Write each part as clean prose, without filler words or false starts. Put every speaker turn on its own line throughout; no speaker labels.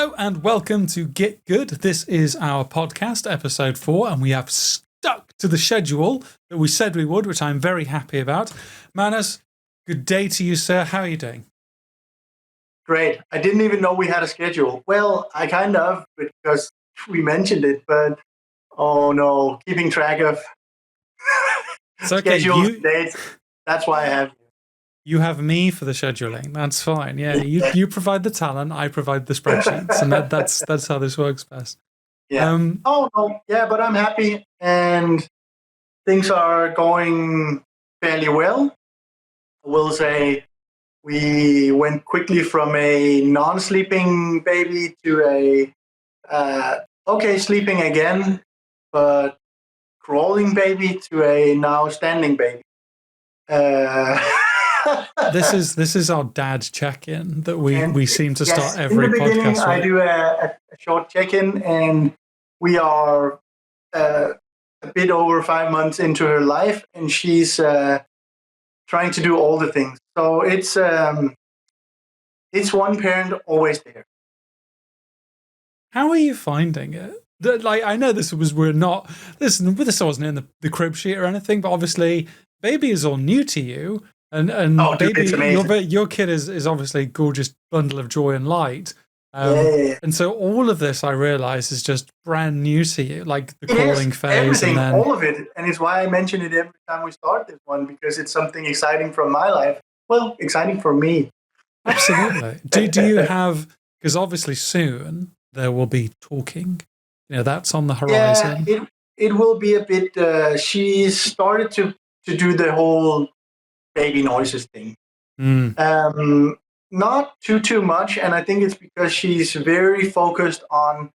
Hello and welcome to GitGud. This is our podcast, episode 4, and we have stuck to the schedule that we said we would, which I'm very happy about. Manas, good day to you, sir. How are you doing?
Great. I didn't even know we had a schedule. Well, I kind of, because we mentioned it, but oh no, keeping track of schedules, dates, that's why I have you.
You have me for the scheduling. That's fine. Yeah, you provide the talent, I provide the spreadsheets, and that's how this works best.
Yeah. Oh no, yeah, but I'm happy, and things are going fairly well. I will say we went quickly from a non-sleeping baby to a sleeping again, but crawling baby to a now standing baby.
This is our dad check-in that we seem to start every podcast with.
I do a short check-in, and we are a bit over 5 months into her life, and she's trying to do all the things. So it's one parent always there.
How are you finding it? Like, I know this wasn't in the crib sheet or anything, but obviously baby is all new to you. And baby, your kid is obviously a gorgeous bundle of joy and light. And so all of this, I realize, is just brand new to you, like the crawling phase.
Everything, all of it. And it's why I mention it every time we start this one, because it's something exciting from my life. Well, exciting for me.
Absolutely. Do you have, because obviously soon there will be talking. You know, that's on the horizon.
Yeah, it will be a bit, she started to do the whole baby noises thing. Not too much, and I think it's because she's very focused on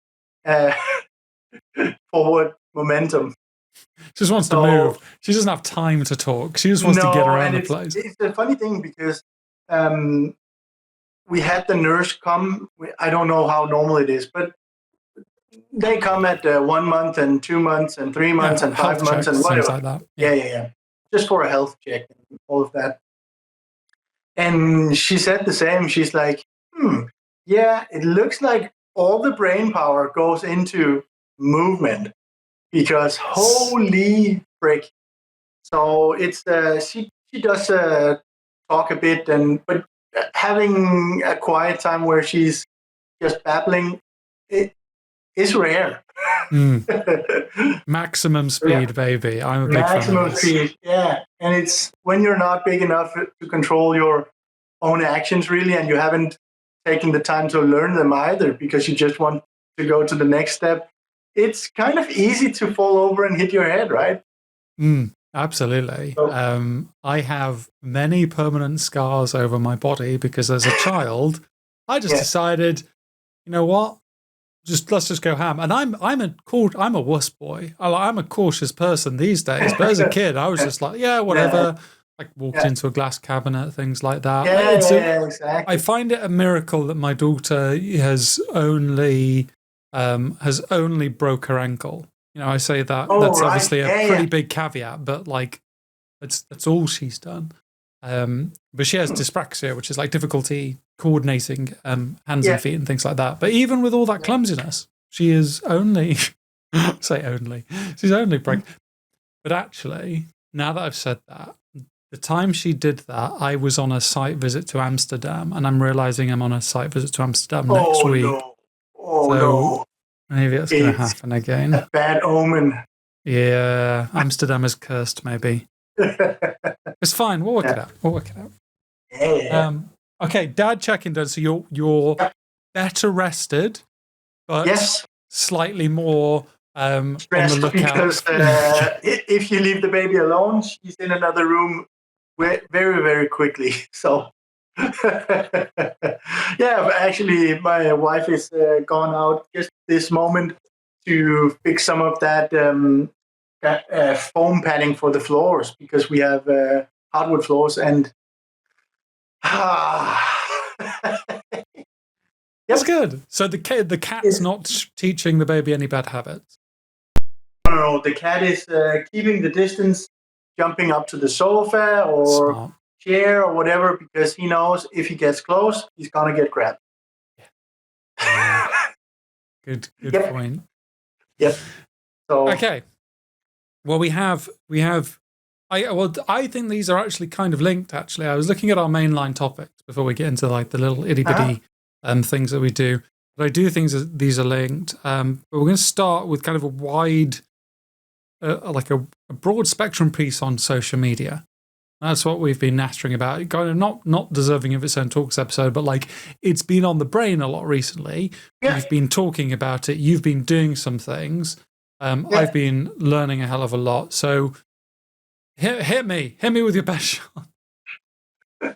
forward momentum.
She just wants to move. She doesn't have time to talk. She just wants to get around the place.
It's a funny thing because we had the nurse come. I don't know how normal it is, but they come at 1 month and 2 months and 3 months and 5 months and whatever.
Things like that.
Yeah. Just for a health check and all of that. And she said the same. She's like, yeah, it looks like all the brain power goes into movement because holy frick. So it's she does talk a bit, but having a quiet time where she's just babbling, it is rare.
Maximum speed, baby. I'm a big fan of this.
Maximum speed, yeah. And it's when you're not big enough to control your own actions, really, and you haven't taken the time to learn them either because you just want to go to the next step. It's kind of easy to fall over and hit your head, right?
Absolutely. So, I have many permanent scars over my body because as a child, I just decided, you know what? Let's just go ham. And I'm a wuss boy. I'm a cautious person these days. But as a kid, I was just like, yeah, whatever. Like walked into a glass cabinet, things like that.
Exactly.
I find it a miracle that my daughter has only broke her ankle. You know, I say that that's obviously a pretty big caveat, but like that's all she's done. But she has dyspraxia, which is like difficulty coordinating hands and feet and things like that. But even with all that clumsiness, she is only she's only pregnant. But actually, now that I've said that, the time she did that, I was on a site visit to Amsterdam, and I'm realizing I'm on a site visit to Amsterdam next week.
No.
Maybe it's going to happen again.
A bad omen.
Yeah, Amsterdam is cursed, maybe. It's fine. We'll work it out.
Yeah.
Okay, dad check-in done. So you're better rested, but slightly more
stressed
on the lookout.
Because if you leave the baby alone, she's in another room very, very quickly. So actually, my wife is gone out just this moment to fix some of that foam padding for the floors because we have hardwood floors and
That's good. So the cat's not teaching the baby any bad habits.
No, the cat is keeping the distance, jumping up to the sofa or chair or whatever, because he knows if he gets close, he's gonna get grabbed.
Good
Yep.
point.
Yep. So
okay. Well, we have. I think these are actually kind of linked. Actually, I was looking at our mainline topics before we get into like the little itty bitty things that we do. But I do think these are linked. But we're going to start with kind of a wide, like a broad spectrum piece on social media. That's what we've been nattering about. Kind of not deserving of its own talks episode, but like it's been on the brain a lot recently.
Yeah.
We've been talking about it. You've been doing some things. I've been learning a hell of a lot. So hit me with your best shot.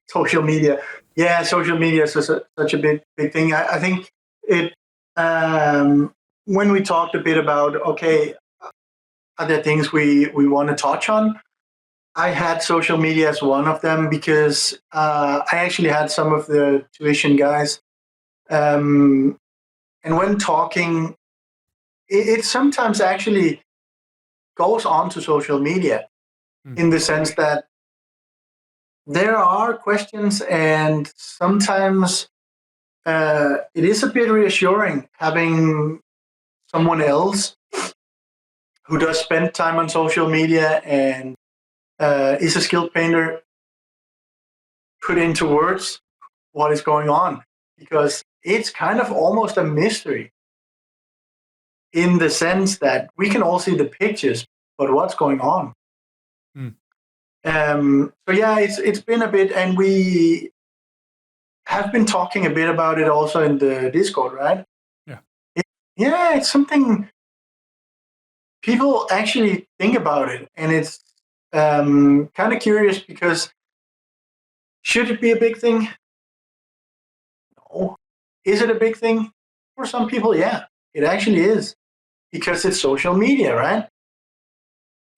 Social media. Yeah, social media is such a big thing. I think it, when we talked a bit about, okay, are there things we want to touch on? I had social media as one of them because I actually had some of the tuition guys. And when talking, it sometimes actually goes on to social media in the sense that there are questions, and sometimes it is a bit reassuring having someone else who does spend time on social media and is a skilled painter put into words what is going on, because it's kind of almost a mystery in the sense that we can all see the pictures, but what's going on? So yeah, it's been a bit, and we have been talking a bit about it also in the Discord, right? Yeah, it's something people actually think about it, and it's kind of curious because should it be a big thing? No. Is it a big thing? For some people, yeah, it actually is because it's social media, right?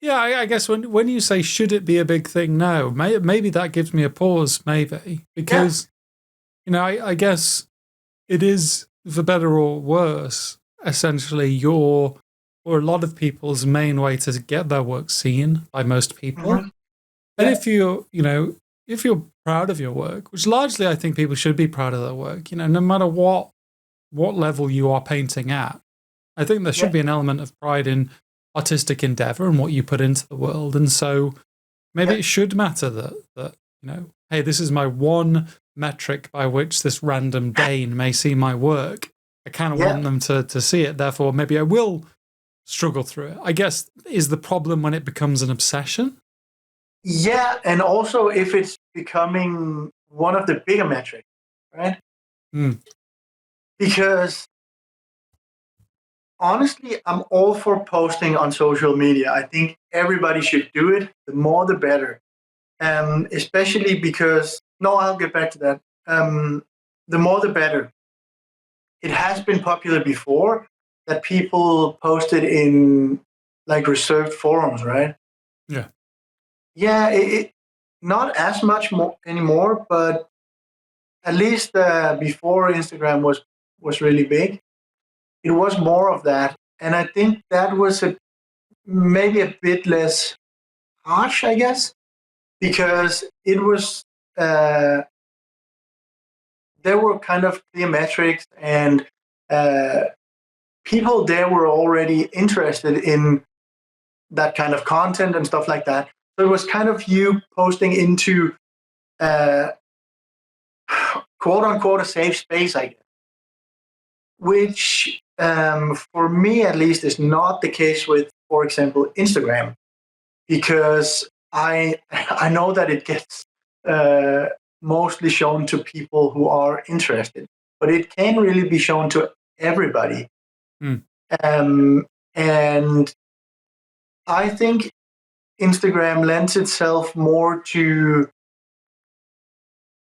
Yeah, I guess when you say should it be a big thing now, maybe that gives me a pause, maybe, because I guess it is, for better or worse, essentially or a lot of people's main way to get their work seen by most people.
Mm-hmm.
And if if you're proud of your work, which largely I think people should be proud of their work, no matter what level you are painting at, I think there should be an element of pride in artistic endeavor and what you put into the world. And so maybe it should matter that hey, this is my one metric by which this random Dane may see my work. I kind of want them to see it. Therefore, maybe I will struggle through it. I guess is the problem when it becomes an obsession.
Yeah, and also if it's becoming one of the bigger metrics, right? Because honestly, I'm all for posting on social media. I think everybody should do it. The more, the better. Especially because, no, I'll get back to that. The more, the better. It has been popular before that people posted in like reserved forums, right?
Yeah.
Yeah, it not as much more anymore, but at least before Instagram was really big, it was more of that, and I think that was maybe a bit less harsh, I guess, because it was there were kind of clear metrics, and people there were already interested in that kind of content and stuff like that. So it was kind of you posting into quote unquote a safe space, I guess, which for me at least is not the case with, for example, Instagram, because I know that it gets mostly shown to people who are interested, but it can really be shown to everybody. And I think Instagram lends itself more to,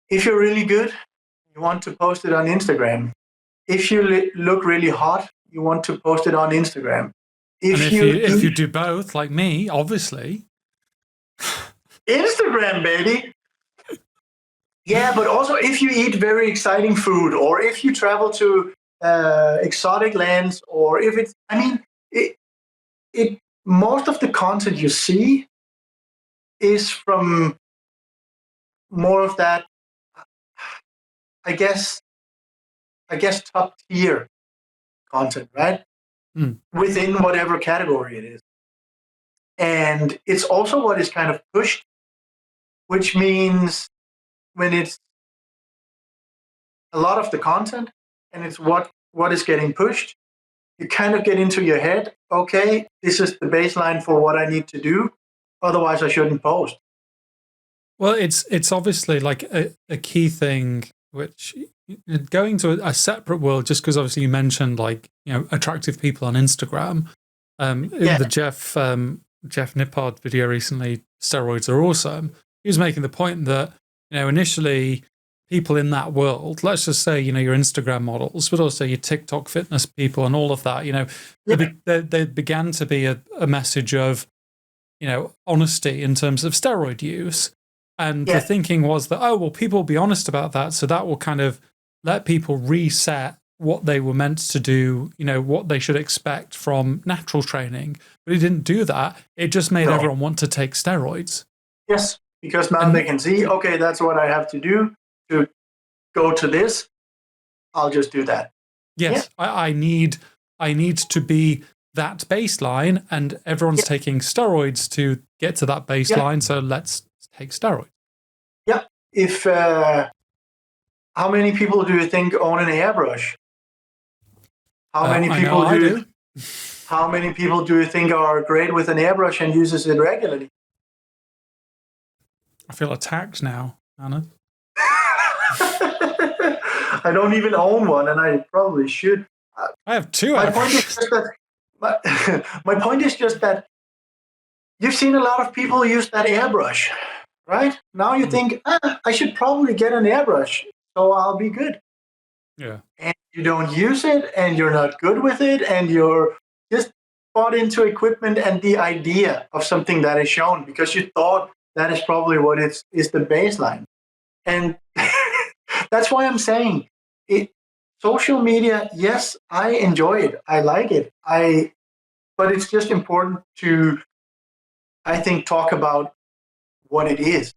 if you're really good, you want to post it on Instagram. If you look really hot, you want to post it on Instagram.
If you do both, like me, obviously.
Instagram, baby. Yeah, but also if you eat very exciting food, or if you travel to exotic lands, or if it's, I mean, it most of the content you see is from more of that, I guess top tier content, right? Within whatever category it is. And it's also what is kind of pushed, which means when it's a lot of the content and it's what is getting pushed, you kind of get into your head, okay, this is the baseline for what I need to do. Otherwise, I shouldn't post.
Well, it's obviously like a key thing, which going to a separate world, just because obviously you mentioned like, attractive people on Instagram. In the Jeff Nippard video recently, steroids are awesome. He was making the point that, initially people in that world, let's just say, your Instagram models, but also your TikTok fitness people and all of that, there began to be a message of, honesty in terms of steroid use. And the thinking was that, oh, well, people will be honest about that. So that will kind of let people reset what they were meant to do, what they should expect from natural training. But it didn't do that. It just made everyone want to take steroids.
Yes, because now they can see, okay, that's what I have to do to go to this. I'll just do that.
Yes, I need to be that baseline, and everyone's taking steroids to get to that baseline. So let's take steroids.
Yeah. If how many people do you think own an airbrush? How many people do you think are great with an airbrush and uses it regularly?
I feel attacked now, Anna.
I don't even own one, and I probably should.
I have two.
My point is just that you've seen a lot of people use that airbrush, right? Now you think, I should probably get an airbrush, so I'll be good.
Yeah.
And you don't use it, and you're not good with it, and you're just bought into equipment and the idea of something that is shown because you thought that is probably what is the baseline. And that's why I'm saying social media, yes, I enjoy it. I like it. But it's just important to, I think, talk about what it is.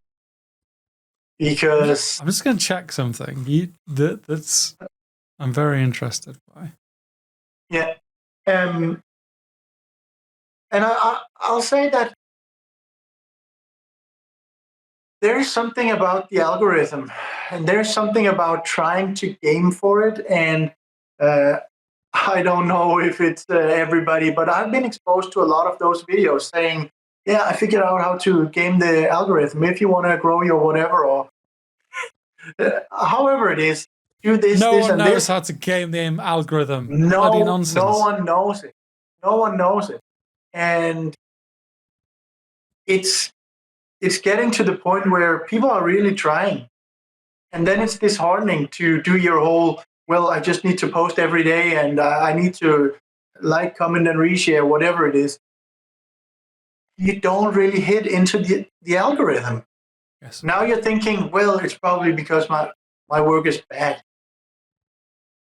Because
I'm just going to check something. I'm very interested by.
Yeah. And I'll say that there's something about the algorithm, and there's something about trying to game for it. And I don't know if it's everybody, but I've been exposed to a lot of those videos saying, yeah, I figured out how to game the algorithm. If you want to grow your whatever, or however it is, do this,
no
this,
one
and
knows
this.
how to game the algorithm.
No,
Bloody nonsense.
No one knows it. No one knows it. And it's getting to the point where people are really trying. And then it's disheartening to do your whole, well, I just need to post every day, and I need to like, comment, and reshare, whatever it is. You don't really hit into the algorithm.
Yes.
Now you're thinking, well, it's probably because my work is bad.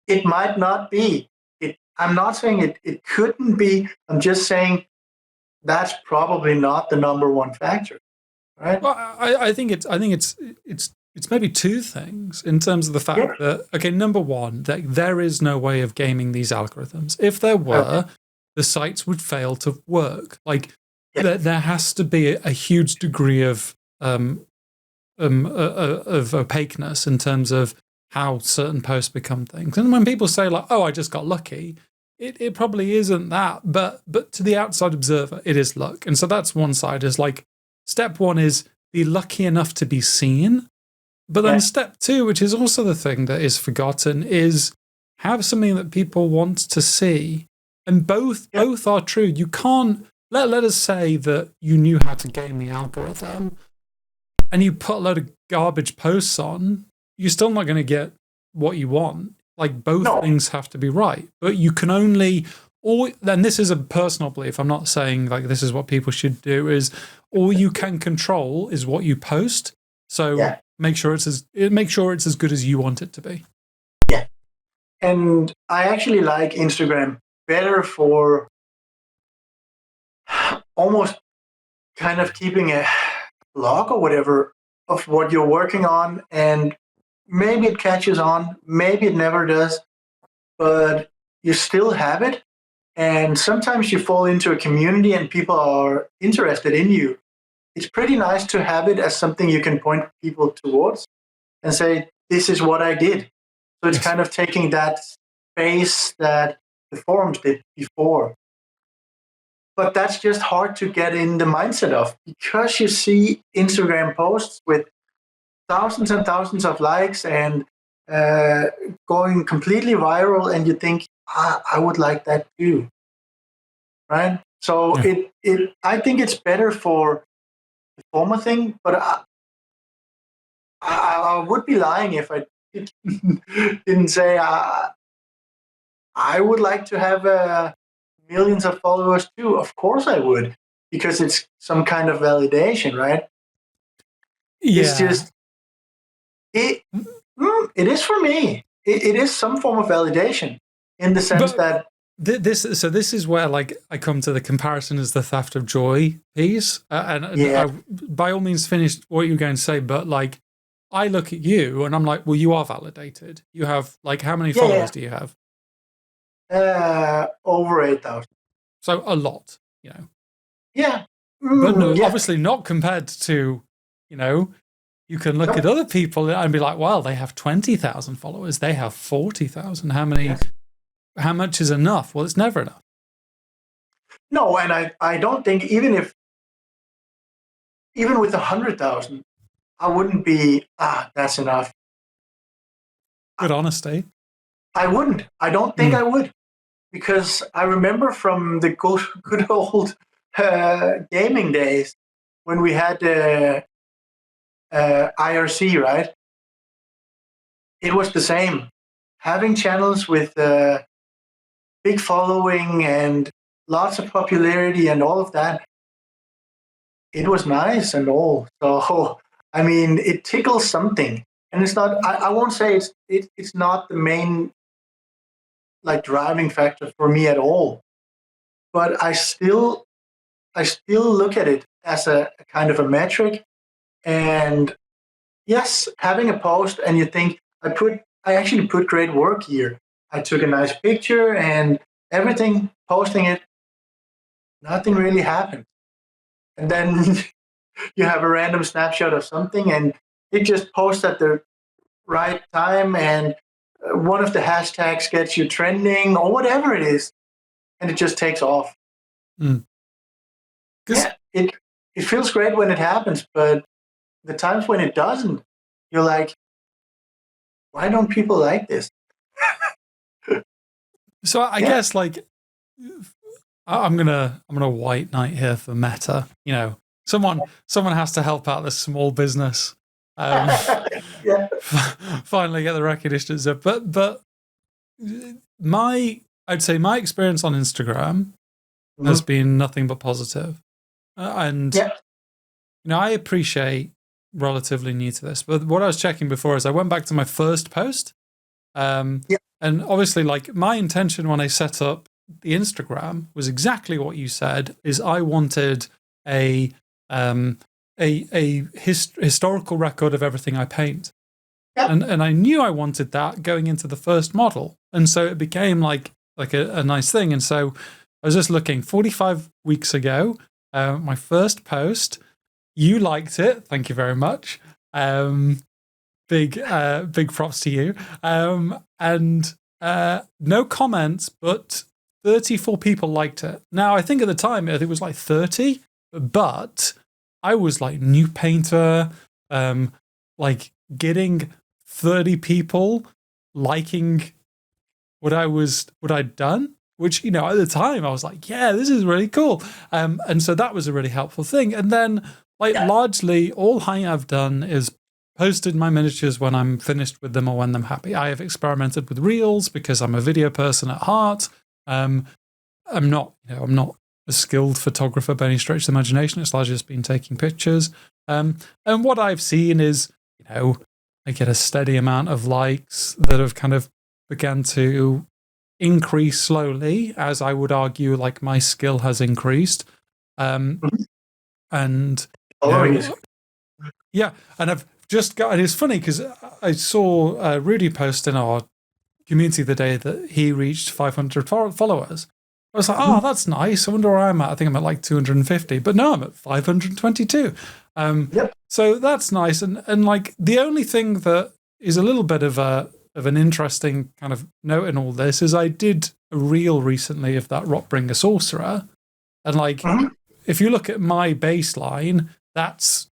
It might not be. I'm not saying it couldn't be. I'm just saying that's probably not the number one factor, right?
Well, I think it's maybe two things in terms of the fact that, okay, number one, that there is no way of gaming these algorithms. If there were, the sites would fail to work. Like there has to be a huge degree of opaqueness in terms of how certain posts become things. And when people say like, oh, I just got lucky, it probably isn't that, but to the outside observer, it is luck. And so that's one side, is like, step one is be lucky enough to be seen. But then step two, which is also the thing that is forgotten, is have something that people want to see. And both are true. You can't, let us say that you knew how to game the algorithm and you put a load of garbage posts on, you're still not going to get what you want. Like, both things have to be right. But you can only, then this is a personal belief, I'm not saying like this is what people should do, is all you can control is what you post. So make sure it's as good as you want it to be.
Yeah. And I actually like Instagram better for almost kind of keeping a log or whatever of what you're working on, and maybe it catches on, maybe it never does, but you still have it. And sometimes you fall into a community and people are interested in you. It's pretty nice to have it as something you can point people towards and say, this is what I did. So it's kind of taking that space that the forums did before. But that's just hard to get in the mindset of, because you see Instagram posts with thousands and thousands of likes and going completely viral, and you think, I would like that too, right? So I think it's better for the former thing, but I would be lying if I didn't say I would like to have millions of followers too. Of course I would, because it's some kind of validation, right?
Yeah.
It's just it is for me. It is some form of validation in the sense that
this is where like I come to the comparison as the theft of joy piece, and I, by all means finish what you're going to say, but like I look at you and I'm like, well, you are validated. You have like how many followers do you have?
Over 8,000.
So a lot, you know.
Yeah.
But no, obviously not compared to, you know, you can look at other people and be like, well, they have 20,000 followers. They have 40,000. How many? Yes. How much is enough? Well, it's never enough.
No, and I don't think even with 100,000, I wouldn't be, that's enough.
Good honesty.
I wouldn't. I don't think I would. Because I remember from the good old gaming days when we had IRC, right? It was the same. Having channels with big following and lots of popularity and all of that, it was nice and all. So, I mean, it tickles something. And it's not, I won't say it's not the main like driving factor for me at all. But I still look at it as a kind of a metric. And yes, having a post and you think I actually put great work here. I took a nice picture and everything, posting it, nothing really happened. And then you have a random snapshot of something and it just posts at the right time and one of the hashtags gets you trending or whatever it is, and it just takes off. Yeah, it feels great when it happens, but the times when it doesn't, you're like, why don't people like this?
So I guess like I'm gonna white knight here for Meta. You know, someone has to help out this small business. Finally get the recognition deserved. But I'd say my experience on Instagram has been nothing but positive. And you know, I appreciate relatively new to this, but what I was checking before is I went back to my first post. And obviously like my intention when I set up the Instagram was exactly what you said, is I wanted a historical record of everything I paint. And I knew I wanted that going into the first model. And so it became like a nice thing. And so I was just looking 45 weeks ago, my first post, you liked it. Thank you very much. Big props to you. And no comments, but 34 people liked it. Now, I think at the time, it was like 30, but I was like new painter, like getting 30 people liking what I'd done, which, you know, at the time I was like, yeah, this is really cool. And so that was a really helpful thing. And then like largely all I have done is posted my miniatures when I'm finished with them or when I'm happy. I have experimented with reels because I'm a video person at heart. I'm not a skilled photographer by any stretch of the imagination. It's largely just been taking pictures. And what I've seen is, you know, I get a steady amount of likes that have kind of began to increase slowly, as I would argue, like my skill has increased. And yeah, and I've just got, and it's funny because I saw Rudy post in our community the day that he reached 500 followers. I was like, oh, that's nice. I wonder where I'm at. I think I'm at like 250, but no, I'm at 522. So that's nice. And like the only thing that is a little bit of an interesting kind of note in all this is I did a reel recently of that Rotbringer Sorcerer. And like, if you look at my baseline, that's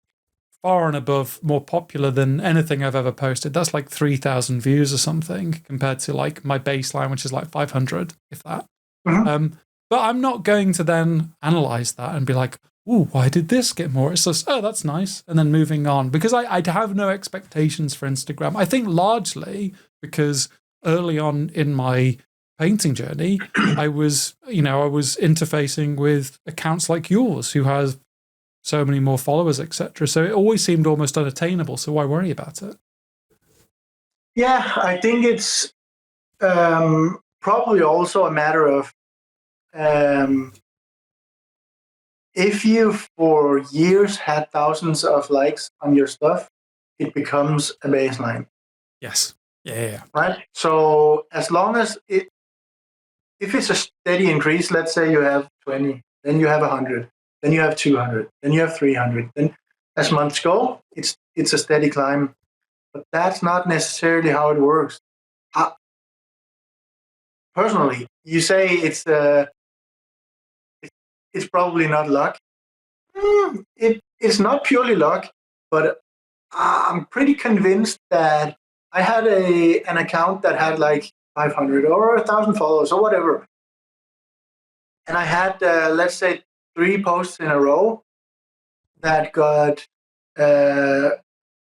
far and above more popular than anything I've ever posted. That's like 3,000 views or something compared to like my baseline, which is like 500, if that. But I'm not going to then analyze that and be like, ooh, why did this get more? It's just, oh, that's nice. And then moving on. Because I have no expectations for Instagram. I think largely because early on in my painting journey, I was interfacing with accounts like yours who has so many more followers, etc. So it always seemed almost unattainable. So why worry about it?
Yeah, I think it's probably also a matter of if you for years had thousands of likes on your stuff, it becomes a baseline.
Yes. Yeah.
Right. So as long as if it's a steady increase, let's say you have 20, then you have 100, then you have 200, then you have 300. Then as months go, it's a steady climb. But that's not necessarily how it works. Personally, you say it's probably not luck. It's not purely luck, but I'm pretty convinced that I had an account that had like 500 or 1,000 followers or whatever. And I had, let's say, 3 posts in a row that got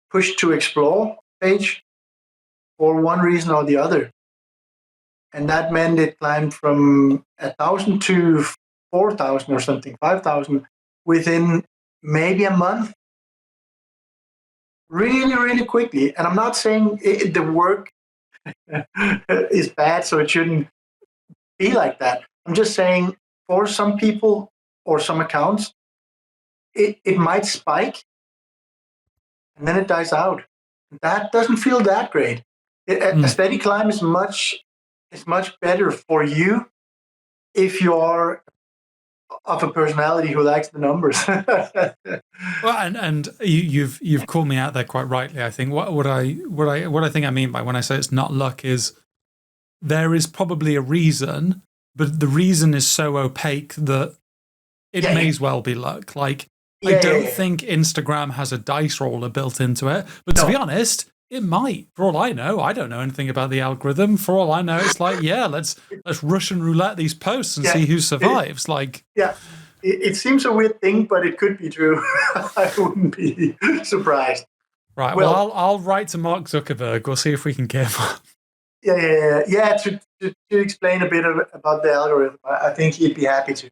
pushed to explore page for one reason or the other. And that meant it climbed from 1,000 to 4,000 or something, 5,000 within maybe a month. Really, really quickly. And I'm not saying the work is bad, so it shouldn't be like that. I'm just saying for some people or some accounts, it might spike and then it dies out. That doesn't feel that great. A steady climb is much better for you if you are of a personality who likes the numbers.
Well, and you've called me out there quite rightly. I think what I think I mean by when I say it's not luck is there is probably a reason, but the reason is so opaque that it may as well be luck. Like I don't think Instagram has a dice roller built into it, but to be honest, it might. For all I know, I don't know anything about the algorithm. For all I know, it's like, let's Russian roulette these posts and see who survives.
It seems a weird thing, but it could be true. I wouldn't be surprised.
Right. Well, I'll write to Mark Zuckerberg. We'll see if we can get him.
Yeah. To explain a bit about the algorithm, I think he'd be happy to.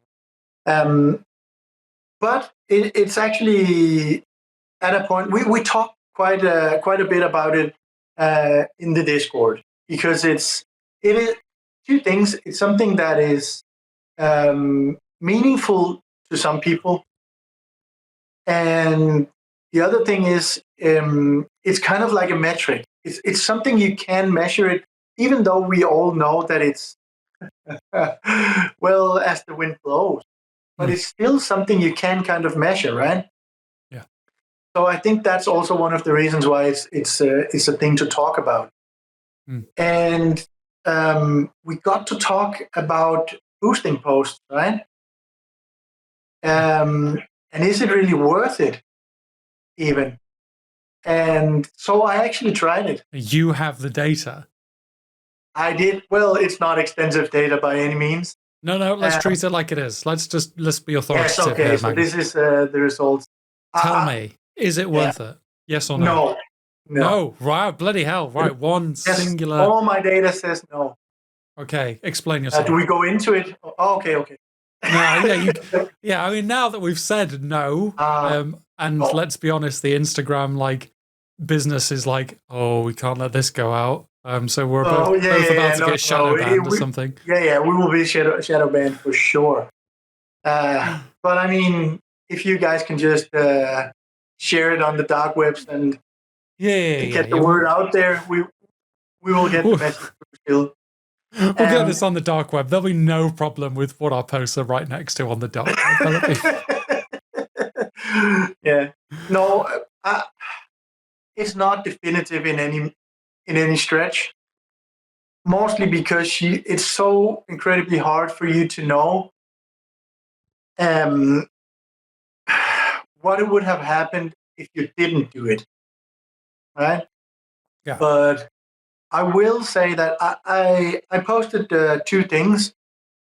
But it's actually at a point we talked quite a bit about it in the Discord, because it is 2 things. It's something that is meaningful to some people, and the other thing is it's kind of like a metric. It's something you can measure it, even though we all know that it's well as the wind blows. But it's still something you can kind of measure, right?
Yeah.
So I think that's also one of the reasons why it's a thing to talk about. And we got to talk about boosting posts, right? And is it really worth it, even? And so I actually tried it.
You have the data.
I did. Well, it's not extensive data by any means.
No, let's treat it like it is. Let's be authoritative.
Yes, okay.
Here,
so this is the results.
Tell me, is it worth it? Yes or no?
No.
Wow, bloody hell. Right, one singular.
All my data says no.
Okay, explain yourself.
Do we go into it? Oh, okay.
No, yeah. I mean, now that we've said no, and let's be honest, the Instagram business is like, oh, we can't let this go out. So we're both about to get shadow banned or something.
Yeah, we will be shadow banned for sure. But I mean, if you guys can just share it on the dark webs and get the word out there, we will get the message still.
We'll get this on the dark web. There'll be no problem with what our posts are right next to on the dark
web. Yeah. No, it's not definitive in any stretch. Mostly because it's so incredibly hard for you to know what would have happened if you didn't do it, right?
Yeah.
But I will say that I posted 2 things.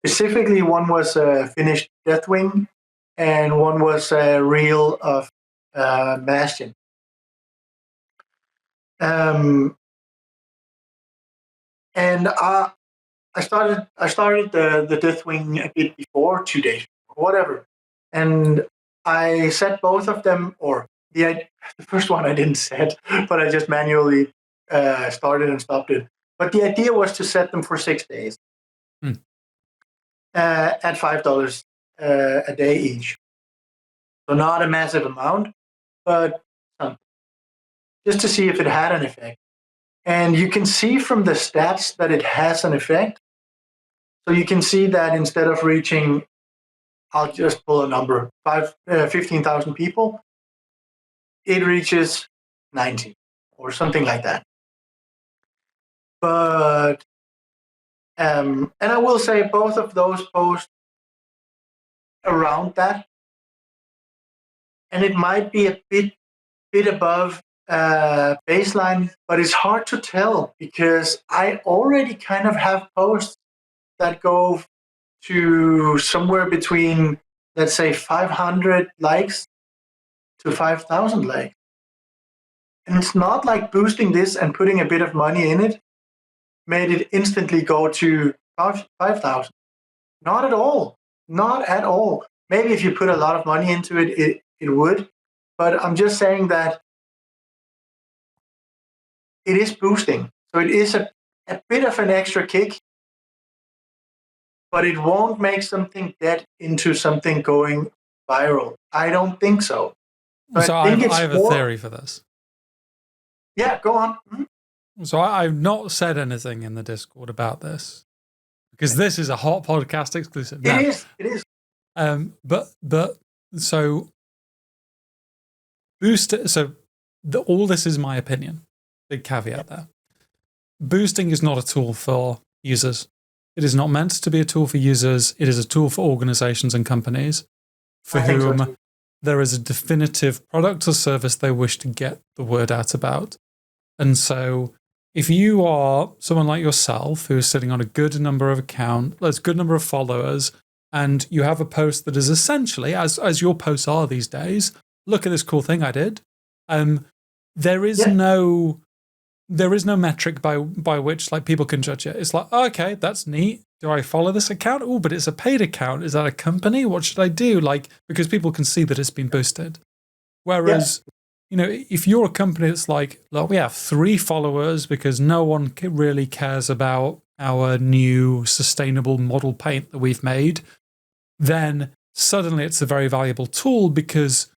Specifically, one was finished Deathwing, and one was a reel of Bastion. And I started the Deathwing a bit before, 2 days, whatever, and I set both of them, or the first one I didn't set, but I just manually started and stopped it. But the idea was to set them for 6 days at $5 a day each. So not a massive amount, but something, just to see if it had an effect. And you can see from the stats that it has an effect. So you can see that instead of reaching, I'll just pull a number, 15,000 people, it reaches 90 or something like that. But, and I will say both of those posts around that, and it might be a bit above baseline, but it's hard to tell because I already kind of have posts that go to somewhere between, let's say, 500 likes to 5,000 likes. And it's not like boosting this and putting a bit of money in it made it instantly go to 5,000. Not at all. Not at all. Maybe if you put a lot of money into it, it would. But I'm just saying that it is boosting. So it is a bit of an extra kick, but it won't make something dead into something going viral. I don't think so.
So I have a theory for this.
Yeah, go on. Mm-hmm.
So I've not said anything in the Discord about this because this is a hot podcast exclusive.
It is.
But so all this is my opinion. Big caveat there. Boosting is not a tool for users. It is not meant to be a tool for users. It is a tool for organizations and companies for whom there is a definitive product or service they wish to get the word out about. And so if you are someone like yourself who is sitting on a good number of accounts, good number of followers, and you have a post that is essentially, as your posts are these days, look at this cool thing I did. There is no metric by which like people can judge it. It's like, okay, that's neat. Do I follow this account? Oh, but it's a paid account. Is that a company? What should I do? Like, because people can see that it's been boosted. Whereas, if you're a company that's like, look, we have 3 followers because no one really cares about our new sustainable model paint that we've made, then suddenly it's a very valuable tool because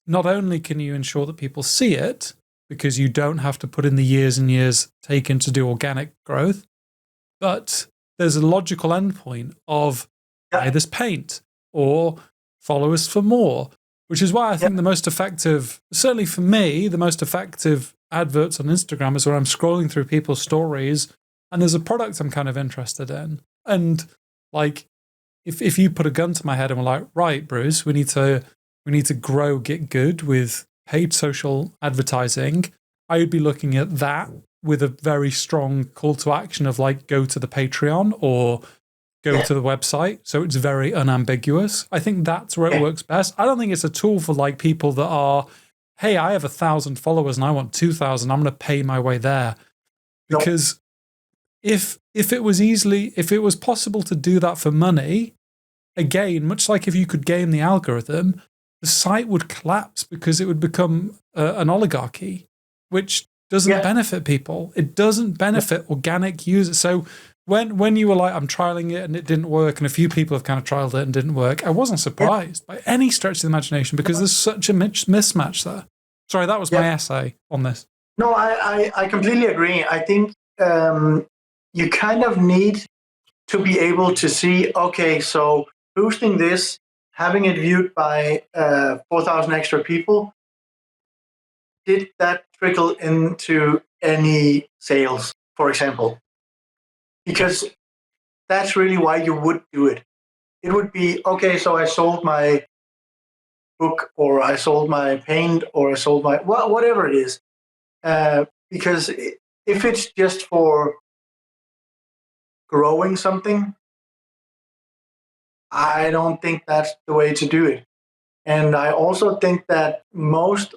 not only can you ensure that people see it, because you don't have to put in the years and years taken to do organic growth, but there's a logical endpoint of buy this paint or follow us for more, which is why I think the most effective, certainly for me, the most effective adverts on Instagram is when I'm scrolling through people's stories and there's a product I'm kind of interested in. And like, if you put a gun to my head and we're like, right, Bruce, we need to grow GitGud with paid social advertising, I would be looking at that with a very strong call to action of like, go to the Patreon or go to the website. So it's very unambiguous. I think that's where it works best. I don't think it's a tool for like people that are, hey, I have 1,000 followers and I want 2,000. I'm going to pay my way there. Because if it was possible to do that for money, again, much like if you could game the algorithm, the site would collapse because it would become an oligarchy, which doesn't benefit people. It doesn't benefit organic users. So when you were like, I'm trialing it and it didn't work, and a few people have kind of trialed it and didn't work, I wasn't surprised by any stretch of the imagination because there's such a mismatch there. Sorry, that was my essay on this.
No, I completely agree. I think you kind of need to be able to see, okay, so boosting this, having it viewed by 4,000 extra people, did that trickle into any sales, for example? Because that's really why you would do it. It would be, okay, so I sold my book, or I sold my paint, or I sold my, well, whatever it is. Because if it's just for growing something, I don't think that's the way to do it. And I also think that most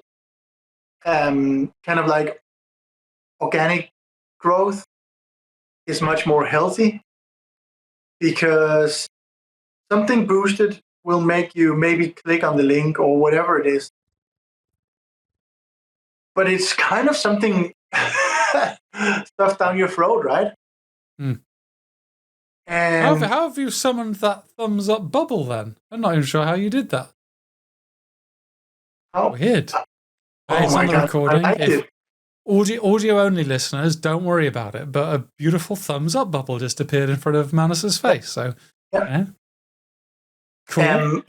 kind of like organic growth is much more healthy, because something boosted will make you maybe click on the link or whatever it is. But it's kind of something stuffed down your throat, right?
Mm.
And
how have you summoned that thumbs up bubble then? I'm not even sure how you did that. Weird. It's on the
God,
recording.
I liked it.
Audio only listeners, don't worry about it. But a beautiful thumbs up bubble just appeared in front of Manus's face. So, yeah. Cool.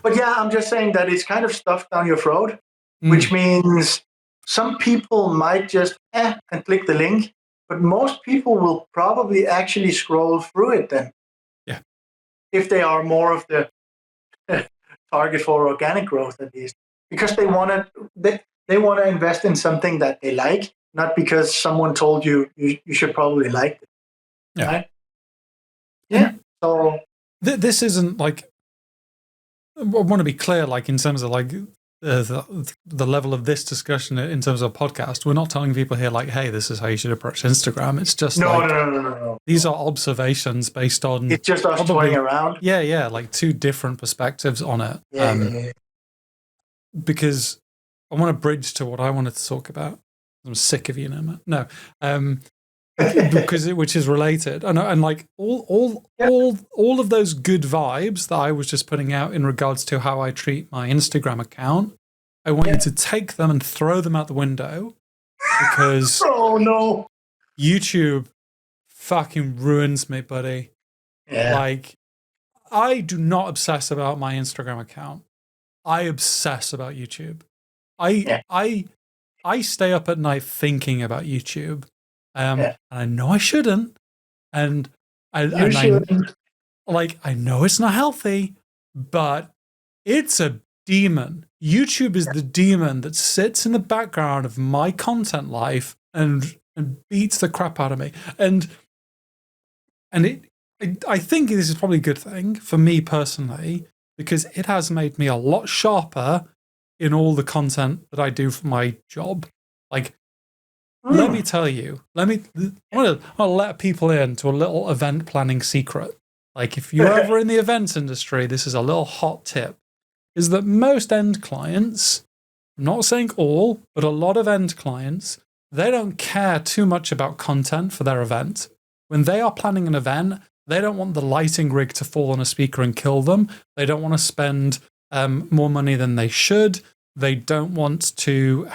But yeah, I'm just saying that it's kind of stuffed down your throat, which means some people might just and click the link, but most people will probably actually scroll through it then.
Yeah.
If they are more of the target for organic growth, at least, because they want to invest in something that they like, not because someone told you should probably like it.
Yeah.
Right? Yeah. So
this isn't like, I want to be clear, like in terms of like the level of this discussion in terms of a podcast. We're not telling people here like, hey, this is how you should approach Instagram. It's just
no.
These are observations based on.
It's just us toying around.
Yeah, like two different perspectives on it.
Yeah.
Because I want to bridge to what I wanted to talk about. I'm sick of you now, man. No. Because which is related, and like all of those good vibes that I was just putting out in regards to how I treat my Instagram account, I want you to take them and throw them out the window, because
oh no,
YouTube fucking ruins me, buddy.
Yeah.
Like, I do not obsess about my Instagram account. I obsess about YouTube. I stay up at night thinking about YouTube. And I know I shouldn't. And I know it's not healthy, but it's a demon. YouTube is the demon that sits in the background of my content life and beats the crap out of me. And I think this is probably a good thing for me personally, because it has made me a lot sharper in all the content that I do for my job. Like, let me tell you, I want to let people into a little event planning secret. Like, if you're ever in the events industry, this is a little hot tip, is that most end clients, I'm not saying all, but a lot of end clients, they don't care too much about content for their event. When they are planning an event, they don't want the lighting rig to fall on a speaker and kill them. They don't want to spend more money than they should. They don't want to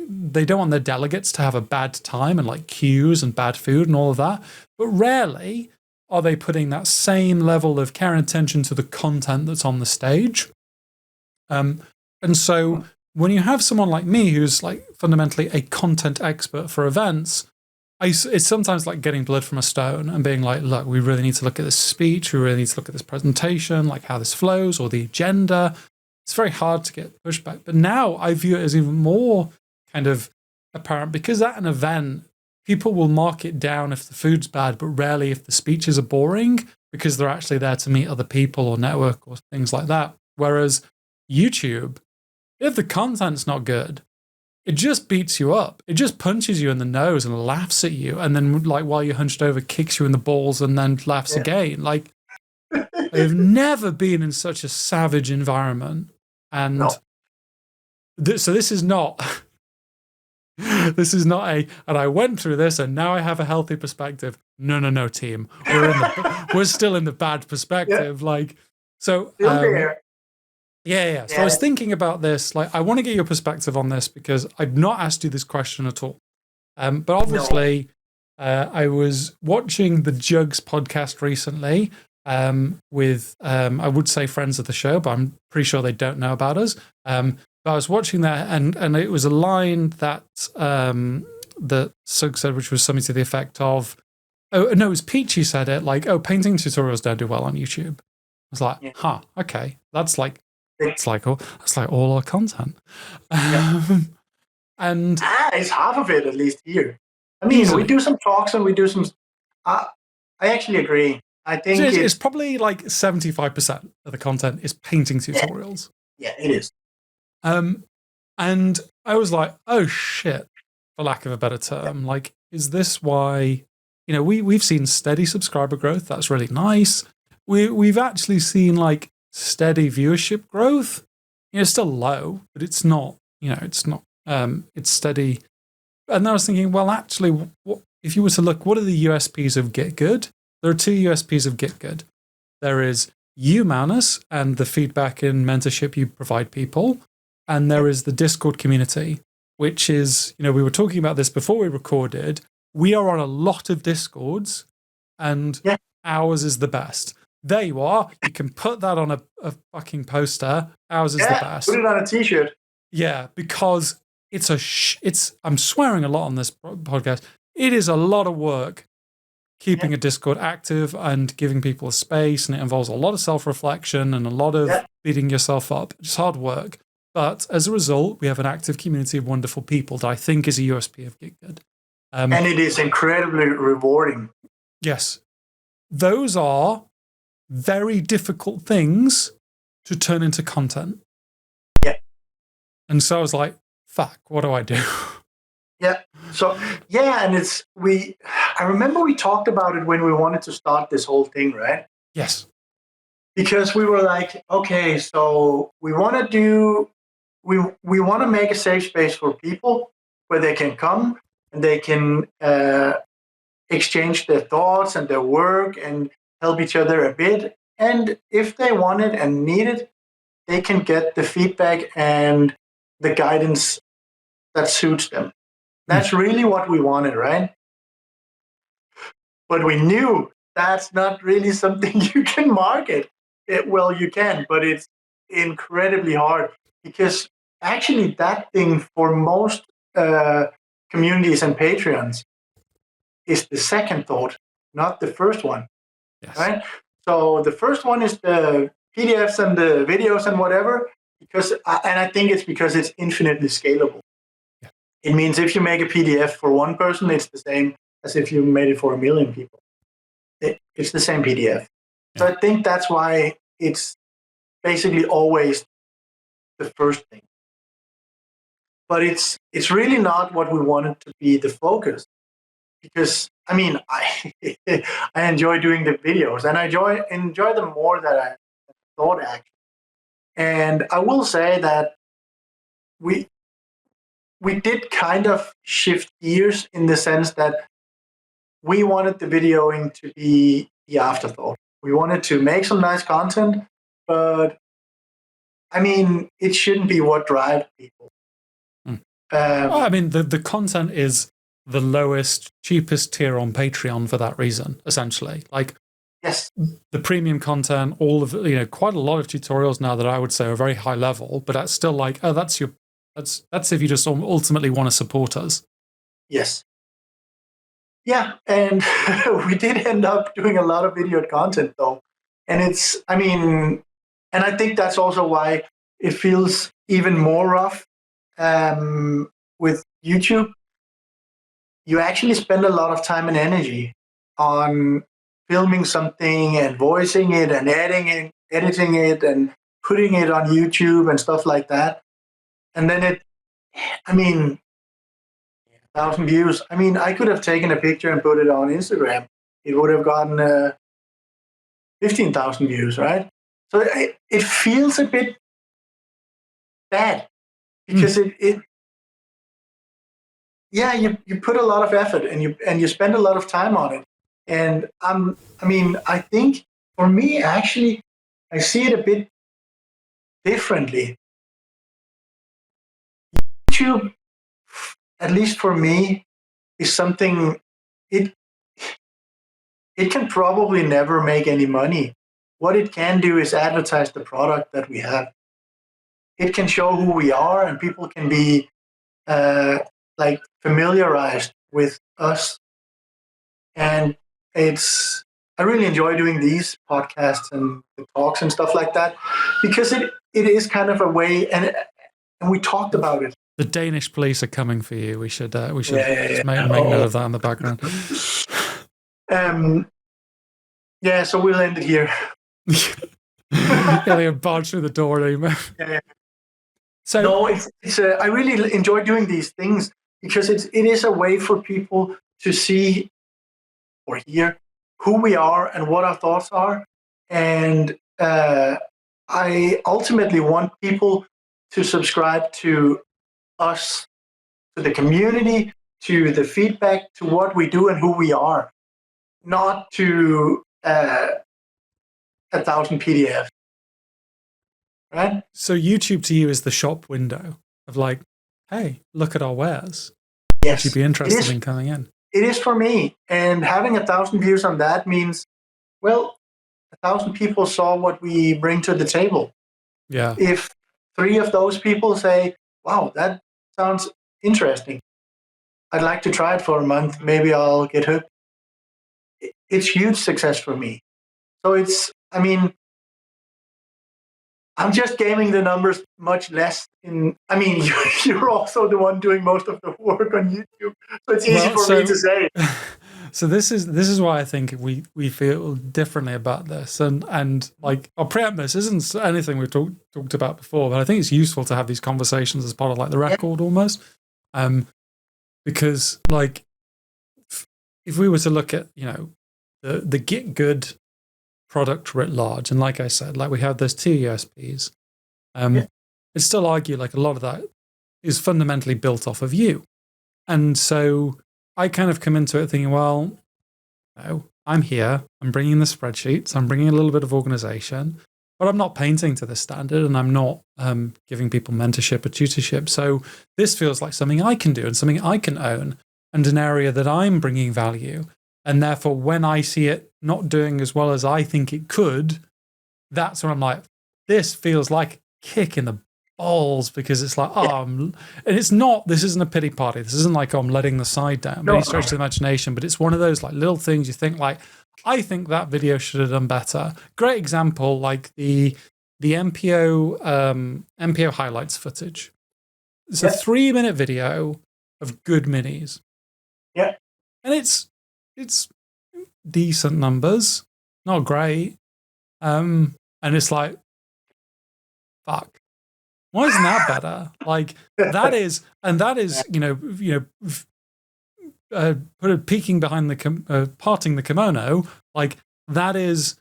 they don't want their delegates to have a bad time and like queues and bad food and all of that. But rarely are they putting that same level of care and attention to the content that's on the stage. And so when you have someone like me who's like fundamentally a content expert for events, it's sometimes like getting blood from a stone and being like, look, we really need to look at this speech. We really need to look at this presentation, like how this flows or the agenda. It's very hard to get pushback. But now I view it as even more kind of apparent, because at an event, people will mark it down if the food's bad, but rarely if the speeches are boring, because they're actually there to meet other people or network or things like that. Whereas YouTube, if the content's not good, it just beats you up. It just punches you in the nose and laughs at you. And then, like, while you're hunched over, kicks you in the balls and then laughs again. Like, I've never been in such a savage environment. And so this is not... This is not and I went through this and now I have a healthy perspective. No, team. We're still in the bad perspective. Like, so, yeah. So I was thinking about this. Like, I want to get your perspective on this because I've not asked you this question at all. But obviously, I was watching the Jugs podcast recently with, I would say friends of the show, but I'm pretty sure they don't know about us. But I was watching that, and it was a line that that Sug said, which was something to the effect of, oh, no, it was Peachy said it, like, oh, painting tutorials don't do well on YouTube. I was like, huh, okay. That's like all our content. And
it's half of it, at least here. I mean,
easily.
we do some talks and we do some. I actually agree. I think
it's probably like 75% of the content is painting tutorials.
Yeah, it is.
And I was like, oh shit, for lack of a better term. Like, is this why, we've seen steady subscriber growth. That's really nice. We've actually seen like steady viewership growth. It's still low, but it's not, it's not, it's steady. And I was thinking, well, actually, if you were to look, what are the USPs of GitGud? There are two USPs of GitGud. There is you, Manus, and the feedback and mentorship you provide people. And there is the Discord community, which is, we were talking about this before we recorded. We are on a lot of Discords, and ours is the best. There you are. You can put that on a fucking poster. Ours is the best.
Put it on a t-shirt.
Yeah, because I'm swearing a lot on this podcast. It is a lot of work keeping a Discord active and giving people a space, and it involves a lot of self-reflection and a lot of beating yourself up. It's hard work. But as a result, we have an active community of wonderful people that I think is a USP of GitGud.
And it is incredibly rewarding.
Yes. Those are very difficult things to turn into content.
Yeah.
And so I was like, fuck, what do I do?
Yeah. So, and I remember we talked about it when we wanted to start this whole thing, right?
Yes.
Because we were like, okay, so we want to make a safe space for people where they can come and they can exchange their thoughts and their work and help each other a bit. And if they want it and need it, they can get the feedback and the guidance that suits them. That's really what we wanted, right? But we knew that's not really something you can market. Well, you can, but it's incredibly hard because actually that thing for most communities and Patreons is the second thought, not the first one, right? So the first one is the PDFs and the videos and whatever, and I think it's because it's infinitely scalable. It means if you make a PDF for one person, it's the same as if you made it for 1 million people. It's the same PDF. So I think that's why it's basically always the first thing. But it's really not what we wanted to be the focus. Because, I mean, I enjoy doing the videos, and I enjoy them more than I thought, actually. And I will say that we did kind of shift gears in the sense that we wanted the videoing to be the afterthought. We wanted to make some nice content, but I mean, it shouldn't be what drives people.
I mean, the content is the lowest, cheapest tier on Patreon for that reason, essentially. Like, the premium content, all of quite a lot of tutorials now that I would say are very high level, but that's still like, oh, that's if you just ultimately want to support us.
Yes. Yeah, and we did end up doing a lot of video content though. And and I think that's also why it feels even more rough with YouTube. You actually spend a lot of time and energy on filming something and voicing it and editing it and putting it on YouTube and stuff like that. And then 1,000 views. I mean, I could have taken a picture and put it on Instagram. It would have gotten 15,000 views, right? So it feels a bit bad because you put a lot of effort and you spend a lot of time on it. And I think for me, actually, I see it a bit differently. YouTube, at least for me, is something it it can probably never make any money. What it can do is advertise the product that we have. It can show who we are, and people can be like familiarized with us. And I really enjoy doing these podcasts and the talks and stuff like that, because it is kind of a way, and we talked about it.
The Danish police are coming for you. We should just make note of that in the background.
Yeah, so we'll end it here.
They barge through the door anymore.
Yeah.
So
no, I really enjoy doing these things because it is a way for people to see or hear who we are and what our thoughts are. And I ultimately want people to subscribe to us, to the community, to the feedback, to what we do and who we are, not to 1,000 PDFs. Right?
So YouTube to you is the shop window of like, hey, look at our wares.
Yes.
Would you be interested in coming in?
It is for me. And having 1,000 views on that means, well, 1,000 people saw what we bring to the table.
Yeah.
If 3 of those people say, wow, that sounds interesting, I'd like to try it for a month, maybe I'll get hooked. It's huge success for me. So I'm just gaming the numbers much less. You're also the one doing most of the work on YouTube, so it's easy for me to say.
So this is why I think we feel differently about this, and like I'll preempt this isn't anything we've talked about before, but I think it's useful to have these conversations as part of like the record almost, because like if we were to look at the GitGud product writ large, and like I said, like we have those 2 USPs, I'd still argue like a lot of that is fundamentally built off of you. And so I kind of come into it thinking, well, no, I'm here, I'm bringing the spreadsheets, I'm bringing a little bit of organization, but I'm not painting to the standard, and I'm not giving people mentorship or tutorship. So this feels like something I can do and something I can own, and an area that I'm bringing value. And therefore, when I see it not doing as well as I think it could, that's when I'm like, this feels like a kick in the balls, because it's like, and it's not, this isn't a pity party. This isn't like, I'm letting the side down by any stretch of the imagination, but it's one of those like little things you think like, I think that video should have done better. Great example, like the MPO highlights footage. It's a 3-minute video of good minis.
Yeah.
And it's decent numbers, not great. And it's like, fuck. Why isn't that better? Like that is, peeking behind the parting the kimono. Like that is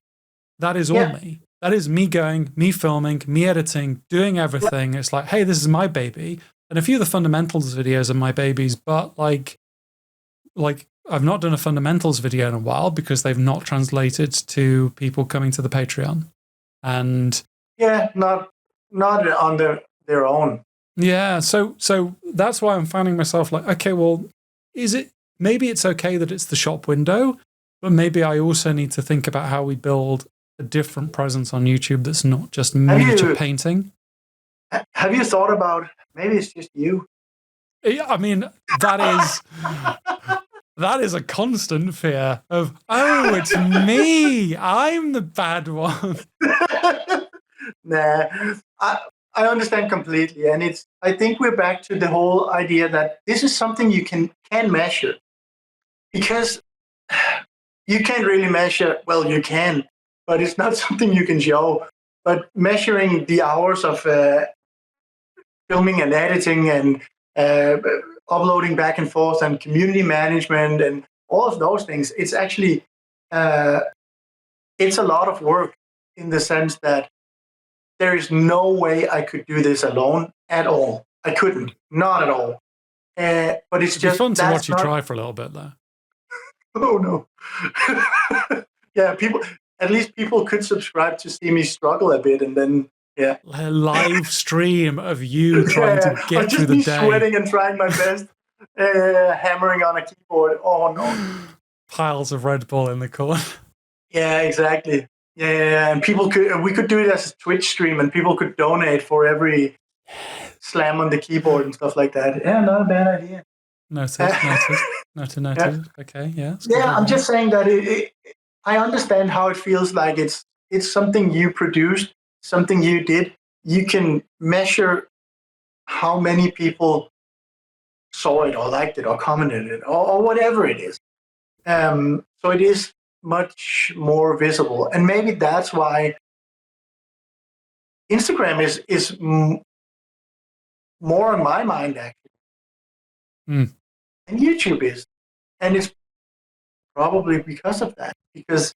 all me. That is me going, me filming, me editing, doing everything. It's like, hey, this is my baby. And a few of the fundamentals videos are my babies, but like I've not done a fundamentals video in a while because they've not translated to people coming to the Patreon. And
not on their own.
Yeah, so that's why I'm finding myself like, okay, well, maybe it's okay that it's the shop window, but maybe I also need to think about how we build a different presence on YouTube that's not just miniature painting.
Have you thought about maybe it's just you?
Yeah, I mean, that is a constant fear of, oh, it's me. I'm the bad one.
Nah, I understand completely. And I think we're back to the whole idea that this is something you can measure. Because you can't really measure, well, you can, but it's not something you can show. But measuring the hours of filming and editing and uploading back and forth and community management and all of those things, it's actually, it's a lot of work in the sense that there is no way I could do this alone at all. I couldn't, not at all. But it's just
fun to watch you try for a little bit, though.
Oh no! Yeah, at least people could subscribe to see me struggle a bit, and then a
live stream of you trying to get through the day,
sweating and trying my best, hammering on a keyboard. Oh no!
piles of Red Bull in the corner.
Yeah, exactly. Yeah, and we could do it as a Twitch stream, and people could donate for every slam on the keyboard and stuff like that. Yeah, not a bad idea.
Noted.
Yeah.
Okay, yeah.
Yeah, I'm just saying that I understand how it feels like it's something you produced, something you did. You can measure how many people saw it or liked it or commented it or whatever it is. So it is much more visible, and maybe that's why Instagram is more on my mind actually than YouTube is, and it's probably because of that. Because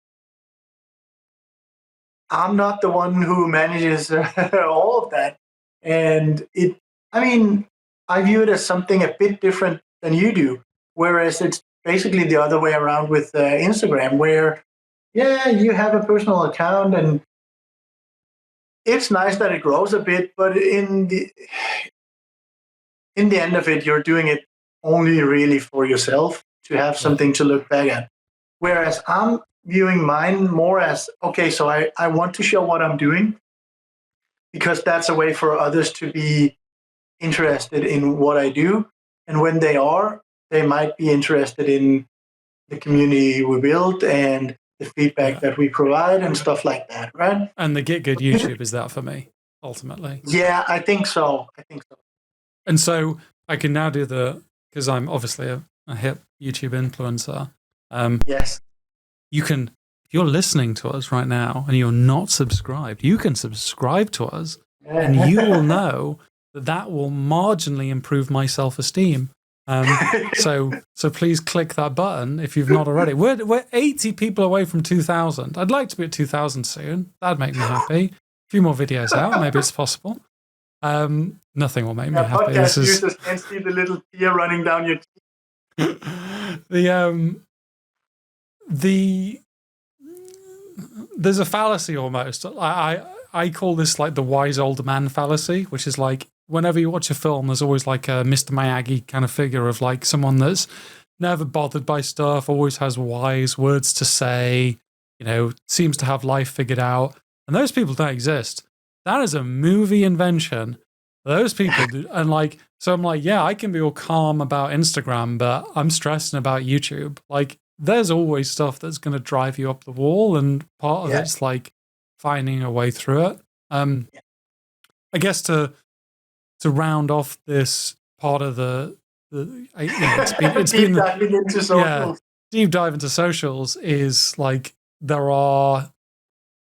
I'm not the one who manages all of that, and I mean, I view it as something a bit different than you do. Whereas it's basically the other way around with Instagram, where yeah, you have a personal account and it's nice that it grows a bit, but in the end of it, you're doing it only really for yourself to have something to look back at. Whereas I'm viewing mine more as, okay, so I want to show what I'm doing because that's a way for others to be interested in what I do. And when they are, they might be interested in the community we built and the feedback that we provide and stuff like that, right?
And the GitGud YouTube is that for me, ultimately.
Yeah, I think so.
And so I can now do because I'm obviously a hip YouTube influencer.
Yes.
You can, if you're listening to us right now and you're not subscribed, you can subscribe to us and you will know that will marginally improve my self-esteem. So please click that button if you've not already. We're 80 people away from 2,000. I'd like to be at 2,000 soon. That'd make me happy. A few more videos out. Maybe it's possible. Nothing will make me happy.
Podcast users can see the little tear running down your
cheek. There's a fallacy almost. I call this like the wise old man fallacy, which is like whenever you watch a film, there's always like a Mr. Miyagi kind of figure of like someone that's never bothered by stuff, always has wise words to say, seems to have life figured out. And those people don't exist. That is a movie invention. Those people do, and like, so I'm like, yeah, I can be all calm about Instagram, but I'm stressing about YouTube. Like, there's always stuff that's going to drive you up the wall, and part of it's like finding a way through it. I guess to round off this part of it's been
diving into socials.
Deep dive into socials is like there are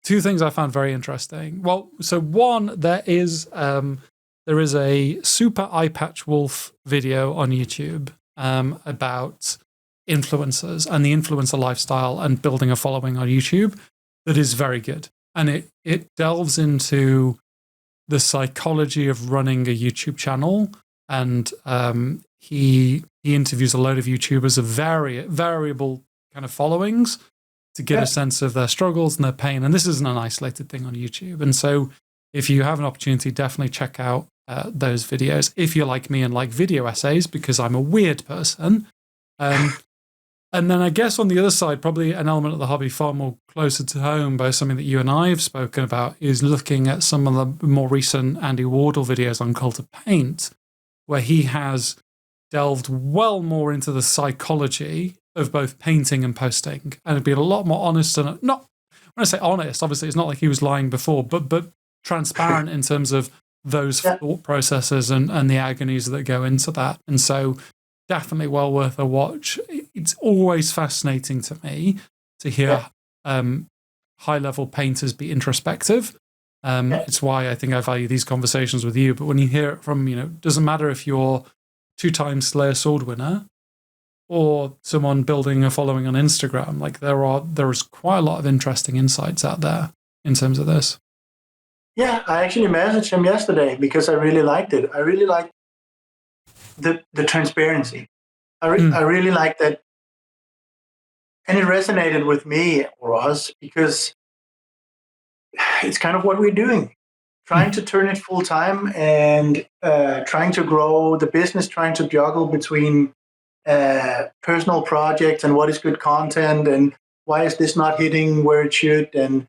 two things I found very interesting. Well, so one, there is a super eye patch wolf video on YouTube about influencers and the influencer lifestyle and building a following on YouTube that is very good. And it delves into the psychology of running a YouTube channel. And he interviews a load of YouTubers of variable kind of followings to get a sense of their struggles and their pain. And this isn't an isolated thing on YouTube. And so if you have an opportunity, definitely check out those videos. If you're like me and like video essays, because I'm a weird person. And then I guess on the other side, probably an element of the hobby far more closer to home by something that you and I have spoken about is looking at some of the more recent Andy Wardle videos on Cult of Paint, where he has delved well more into the psychology of both painting and posting, and it'd be a lot more honest and not. When I say honest, obviously it's not like he was lying before, but transparent in terms of those thought processes and the agonies that go into that. And so definitely well worth a watch. It's always fascinating to me to hear high-level painters be introspective. It's why I think I value these conversations with you. But when you hear it from, doesn't matter if you're 2-time Slayer sword winner or someone building a following on Instagram, like there's quite a lot of interesting insights out there in terms of this.
Yeah, I actually messaged him yesterday because I really liked it. I really liked the transparency. I really liked that. And it resonated with me or us because it's kind of what we're doing. Trying to turn it full time and trying to grow the business, trying to juggle between personal projects and what is good content and why is this not hitting where it should, and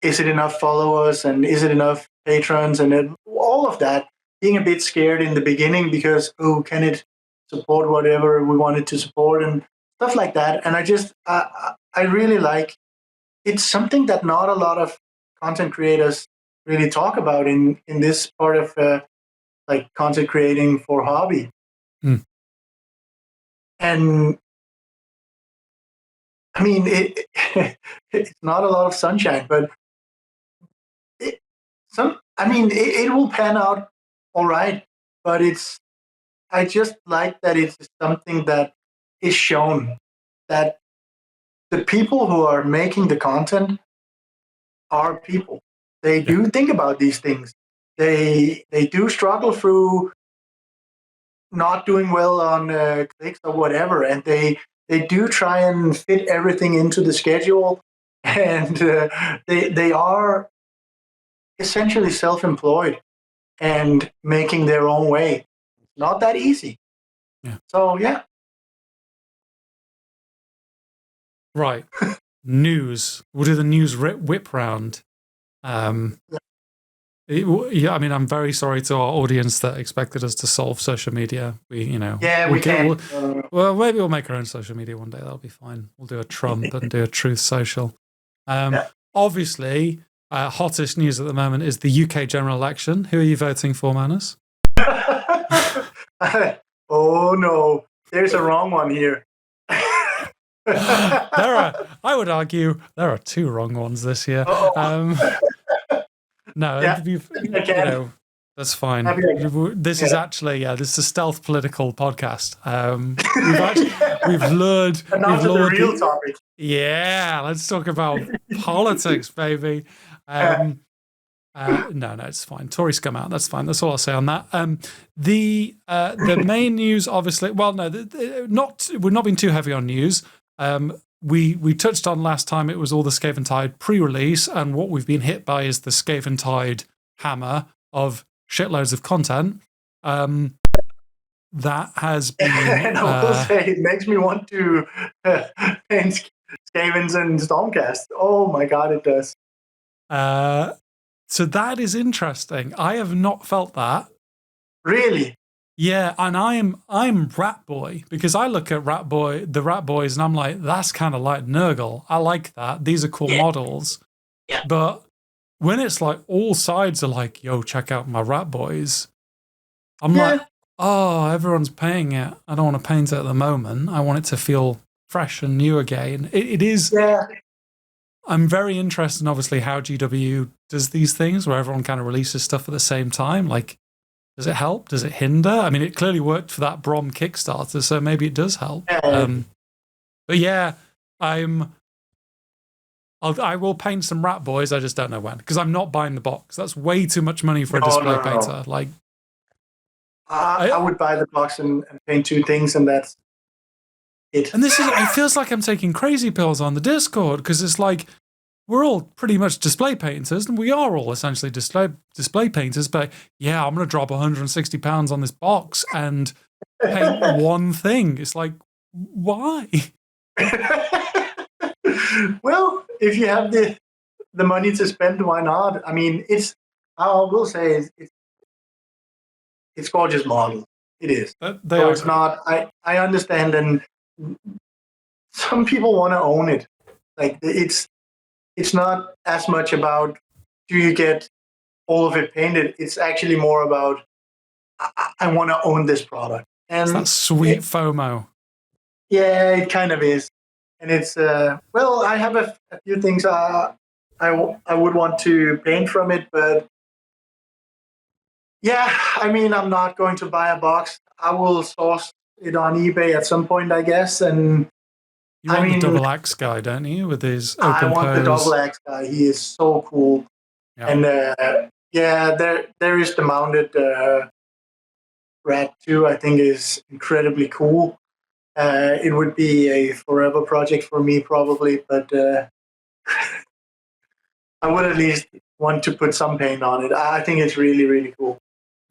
is it enough followers and is it enough patrons, and all of that. Being a bit scared in the beginning because, oh, can it support whatever we want it to support and stuff like that. And I really like, it's something that not a lot of content creators really talk about in this part of like content creating for hobby. And I mean, it's not a lot of sunshine, but it will pan out all right. But I just like that it's something that is shown that the people who are making the content are people. They do think about these things. They do struggle through not doing well on clicks or whatever, and they do try and fit everything into the schedule, and they are essentially self-employed and making their own way. Not that easy.
Yeah.
So yeah.
Right. News. We'll do the news whip round. Yeah, I mean, I'm very sorry to our audience that expected us to solve social media. We
can.
Well, maybe we'll make our own social media one day. That'll be fine. We'll do a Trump and do a Truth Social. Obviously, hottest news at the moment is the UK general election. Who are you voting for, Manus?
Oh no, there's a wrong one here.
I would argue there are two wrong ones this year. No, that's fine. This is actually, this is a stealth political podcast. We've lured
the real topic.
Yeah, let's talk about politics, baby. No, it's fine. Tories come out. That's fine. That's all I'll say on that. The main news, obviously. Well, no, we're not being too heavy on news. We touched on last time. It was all the Skaven Tide pre-release, and what we've been hit by is the Skaven Tide hammer of shitloads of content. That has been.
And I will say, it makes me want to paint Skavens and Stormcast. Oh my god, it does.
So that is interesting. I have not felt that.
Really?
Yeah, and I'm Rat Boy, because I look at the Rat Boys, and I'm like, that's kind of like Nurgle. I like that. These are cool models.
Yeah.
But when it's like all sides are like, yo, check out my Rat Boys, I'm like, oh, everyone's paying it. I don't want to paint it at the moment. I want it to feel fresh and new again. It is.
Yeah.
I'm very interested in, obviously, how GW does these things where everyone kind of releases stuff at the same time. Like, does it help? Does it hinder? I mean, it clearly worked for that Brom Kickstarter, so maybe it does help. But yeah, I will paint some Rat Boys. I just don't know when, because I'm not buying the box. That's way too much money for a display painter. Like,
I would buy the box and paint two things, and that's it.
And it feels like I'm taking crazy pills on the Discord, because it's like, we're all pretty much display painters, and we are all essentially display painters. But yeah, I'm going to drop £160 on this box and paint one thing. It's like, why?
Well, if you have the money to spend, why not? I mean, I will say it's gorgeous model. It is. It's not. I understand, and some people want to own it. Like, it's not as much about, do you get all of it painted? It's actually more about, I want to own this product. And
it's that sweet FOMO.
Yeah, it kind of is. And it's, well, I have a few things I would want to paint from it, but yeah, I mean, I'm not going to buy a box. I will source it on eBay at some point, I guess, and
you want the double axe guy, don't you? With his open
I want
pose.
the double axe guy. He is so cool. Yeah. And there is the mounted rat too. I think is incredibly cool. It would be a forever project for me probably, but I would at least want to put some paint on it. I think it's really, really cool.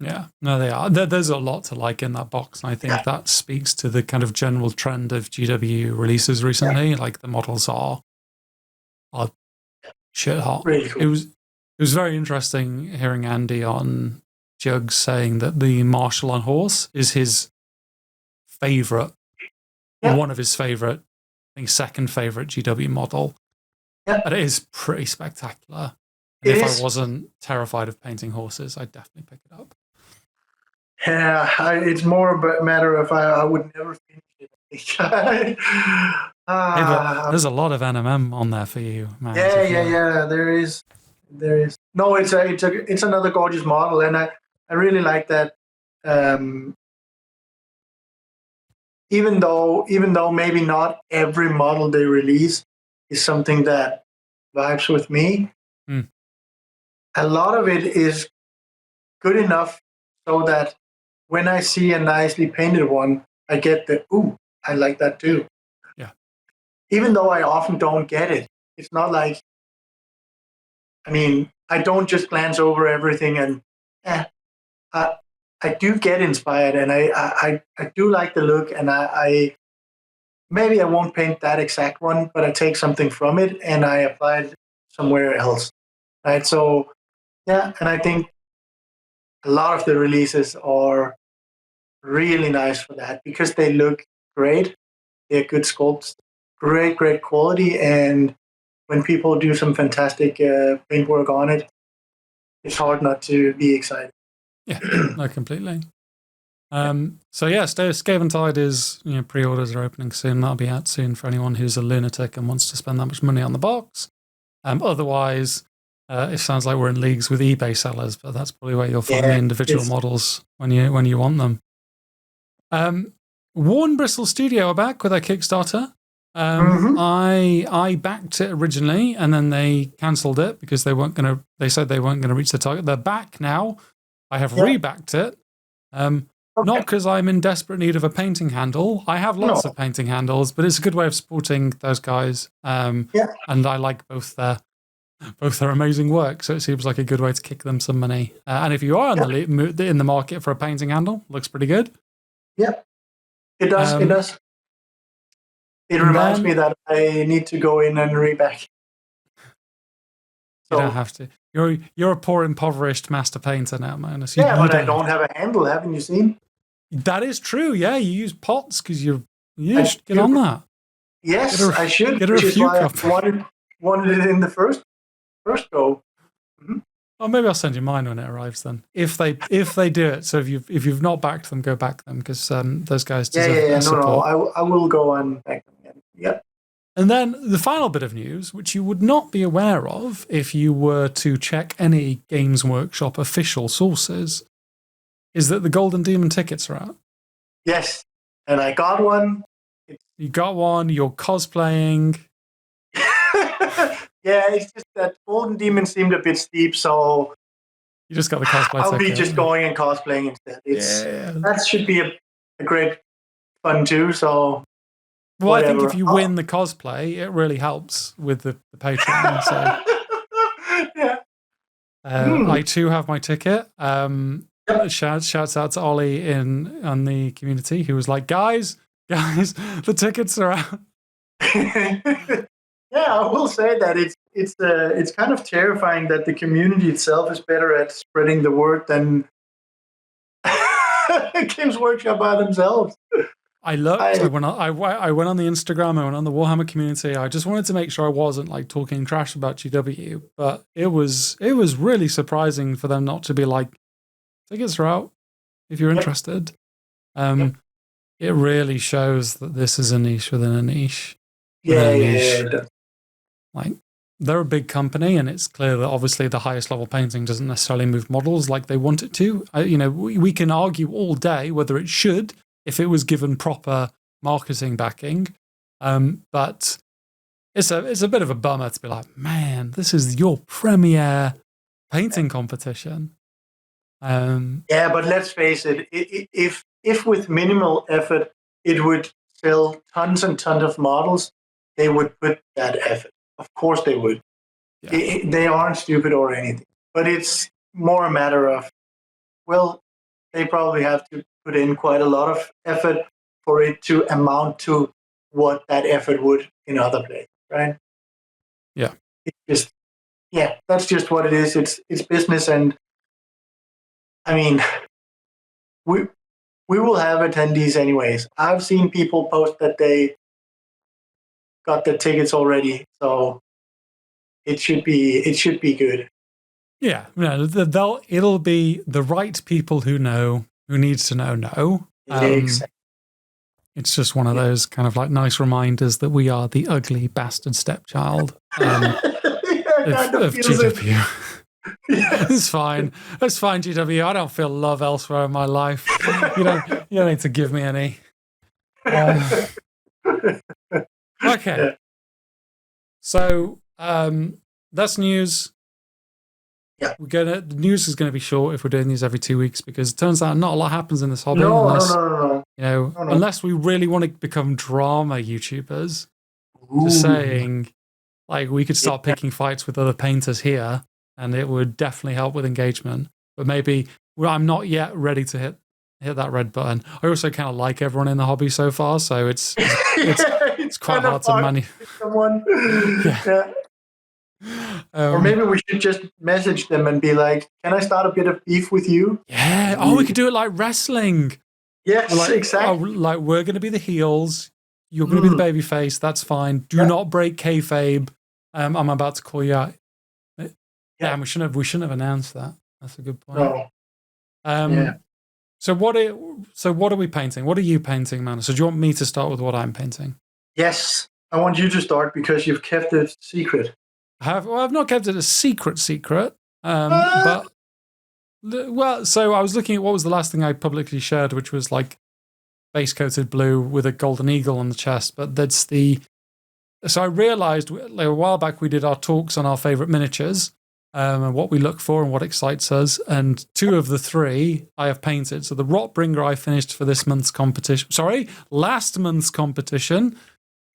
Yeah, no, they are. There's a lot to like in that box, and I think that speaks to the kind of general trend of GW releases recently. Like the models are shit hot.
Really cool.
It was very interesting hearing Andy on Jugs saying that the Marshal on Horse is his favorite, one of his favorite, I think second favorite GW model.
Yeah.
And it is pretty spectacular. And if I wasn't terrified of painting horses, I'd definitely pick it up.
Yeah, it's more a matter of I would never finish it.
Hey, but there's a lot of NMM on there for you, man.
Yeah. There is. No, it's another gorgeous model, and I really like that. Even though maybe not every model they release is something that vibes with me, a lot of it is good enough so that when I see a nicely painted one, I get the, ooh, I like that too.
Yeah.
Even though I often don't get it. It's not like, I mean, I don't just glance over everything and, I do get inspired, and I do like the look, and I maybe I won't paint that exact one, but I take something from it and I apply it somewhere else. Right. So yeah, and I think a lot of the releases are really nice for that because they look great. They're good sculpts, great quality, and when people do some fantastic paintwork on it, it's hard not to be excited.
Yeah, no, completely. So yeah, Skaven Tide is, pre-orders are opening soon. That'll be out soon for anyone who's a lunatic and wants to spend that much money on the box. Otherwise, it sounds like we're in leagues with eBay sellers, but that's probably where you'll find the individual models when you want them. Warren Bristol Studio are back with their Kickstarter. I backed it originally, and then they cancelled it because they said they weren't gonna reach the target. They're back now. I have rebacked it. Not because I'm in desperate need of a painting handle. I have lots of painting handles, but it's a good way of supporting those guys. And I like both their amazing work, so it seems like a good way to kick them some money. And if you are in the market for a painting handle, looks pretty good.
Yeah, it does. It does. It reminds me that I need to go in and reback.
You don't have to. You're a poor, impoverished master painter now, Magnus.
But I don't have a handle. Haven't you seen?
That is true. Yeah, you use pots because you should get on that.
Yes, I should. Which is why I wanted it in the first go.
Mm-hmm. Oh, maybe I'll send you mine when it arrives then. If they do it. So if you've not backed them, go back them because those guys deserve support.
No, I will go and back them again. Yep.
And then the final bit of news, which you would not be aware of if you were to check any Games Workshop official sources, is that the Golden Demon tickets are out.
Yes, and I got one.
You got one, you're cosplaying.
Yeah, it's just that Golden Demon seemed a bit steep, so...
You just got the cosplay
I'll be just going and cosplaying instead. That should be a great fun too, so...
Well, whatever. I think if you win the cosplay, it really helps with the Patreon. So. I too have my ticket. Shouts out to Ollie on the community who was like, guys, the tickets are out.
Yeah, I will say that it's kind of terrifying that the community itself is better at spreading the word than Games Workshop by themselves.
I looked. I went on the Instagram. I went on the Warhammer community. I just wanted to make sure I wasn't like talking trash about GW, but it was really surprising for them not to be like, tickets are out if you're interested. It really shows that this is a niche within a niche.
Yeah.
Like they're a big company, and it's clear that obviously the highest level painting doesn't necessarily move models like they want it to. We can argue all day whether it should, if it was given proper marketing backing. But it's a bit of a bummer to be like, man, this is your premier painting competition.
But let's face it, if with minimal effort it would sell tons and tons of models, they would put that effort. Of course they would. Yeah. They aren't stupid or anything. But it's more a matter of, well, they probably have to put in quite a lot of effort for it to amount to what that effort would in other places, right?
Yeah.
It's just, that's just what it is. It's business, and I mean, we will have attendees anyways. I've seen people post that they got their tickets already, so it should be good.
Yeah, no, it'll be the right people who needs to know.
Exactly.
It's just one of those kind of like nice reminders that we are the ugly bastard stepchild of GW. It's fine. It's fine, GW. I don't feel love elsewhere in my life. You don't need to give me any. Okay. Yeah. So that's news.
Yeah.
The news is gonna be short if we're doing these every 2 weeks, because it turns out not a lot happens in this hobby unless we really want to become drama YouTubers. Ooh. Just saying, like, we could start picking fights with other painters here, and it would definitely help with engagement. But maybe I'm not yet ready to hit that red button. I also kind of like everyone in the hobby so far, so it's quite hard to
someone. Yeah. Or maybe we should just message them and be like, "Can I start a bit of beef with you?"
Yeah. Oh, we could do it like wrestling.
Yes, exactly.
Like, we're going to be the heels. You're going to be the baby face. That's fine. Do not break kayfabe. I'm about to call you out. Yeah, we shouldn't have announced that. That's a good point. No. So what are we painting? What are you painting, man? So do you want me to start with what I'm painting?
Yes, I want you to start because you've kept it secret.
I've not kept it a secret. But so I was looking at what was the last thing I publicly shared, which was like base coated blue with a golden eagle on the chest. But so I realized like, a while back we did our talks on our favorite miniatures. And what we look for and what excites us. And 2 of the 3 I have painted. So the Rotbringer I finished for last month's competition,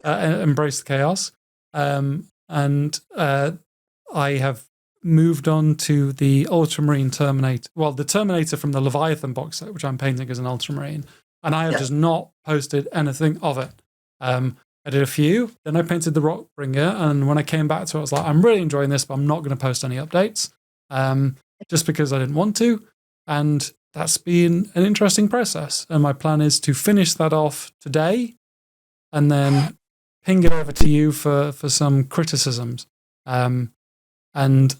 Embrace the Chaos. And I have moved on to the Ultramarine Terminator. Well, the Terminator from the Leviathan box set, which I'm painting as an Ultramarine. And I have just not posted anything of it. I did a few, then I painted the Rockbringer, and when I came back to it, I was like, I'm really enjoying this, but I'm not going to post any updates, just because I didn't want to, and that's been an interesting process. And my plan is to finish that off today, and then ping it over to you for some criticisms. And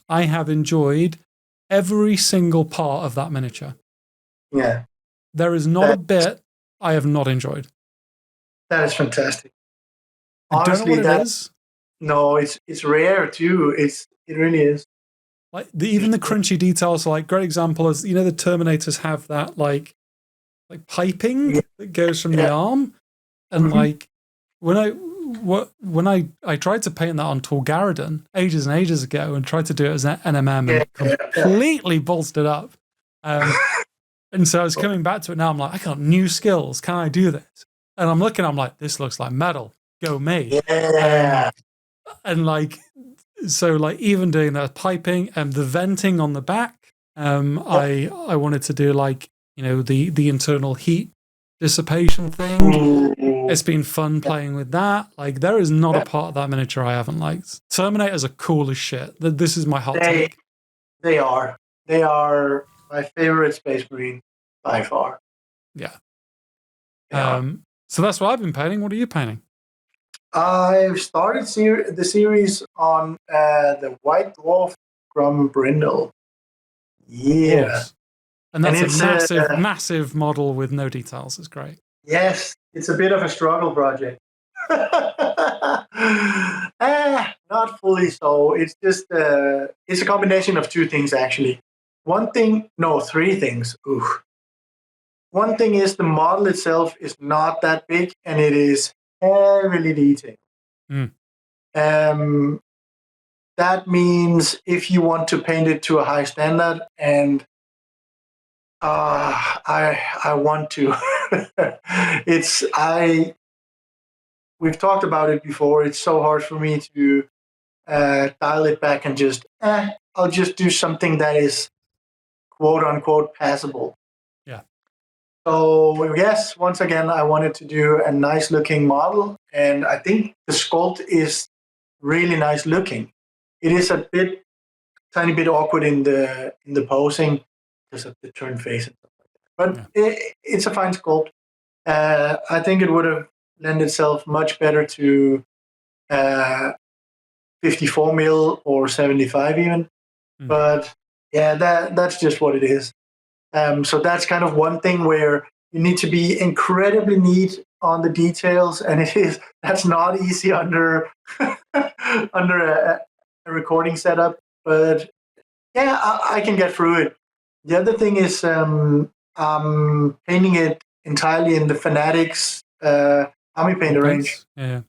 I have enjoyed every single part of that miniature.
Yeah.
There is not a bit I have not enjoyed.
That is fantastic.
Honestly, I don't know what it is.
No, it's rare too. It really is.
Like even the crunchy details. Like great example is the Terminators have that like piping that goes from the arm, and like when I tried to paint that on Torgaradon ages and ages ago and tried to do it as an NMM and completely bolstered up. And so I was coming back to it now. I'm like, I got new skills. Can I do this? And I'm looking. I'm like, this looks like metal. Go me.
Yeah.
And like, so like even doing that piping and the venting on the back, I wanted to do like, the internal heat dissipation thing. It's been fun playing with that. Like there is not a part of that miniature I haven't liked. Terminators are cool as shit. This is my hot take.
They are my favorite Space Marine by far.
Yeah. So that's what I've been painting. What are you painting?
I've started the series on the White Dwarf from Brindle. Yeah.
Yes. And that's a massive model with no details. It's great.
Yes, it's a bit of a struggle project. Not fully so. It's just it's a combination of 2 things actually. 3 things. Ooh. One thing is the model itself is not that big, and it is heavily detailed. That means if you want to paint it to a high standard, and I want to, we've talked about it before. It's so hard for me to dial it back and just I'll just do something that is quote unquote passable.
Yeah.
So yes, once again, I wanted to do a nice looking model, and I think the sculpt is really nice looking. It is a tiny bit awkward in the posing because of the turn face and stuff like that. But it's a fine sculpt. I think it would have lent itself much better to 54 mil or 75 even. But yeah, that's just what it is. So that's kind of one thing where you need to be incredibly neat on the details, and that's not easy under under a recording setup. But yeah, I can get through it. The other thing is I'm painting it entirely in the Fanatics Army Painter range.
Yeah.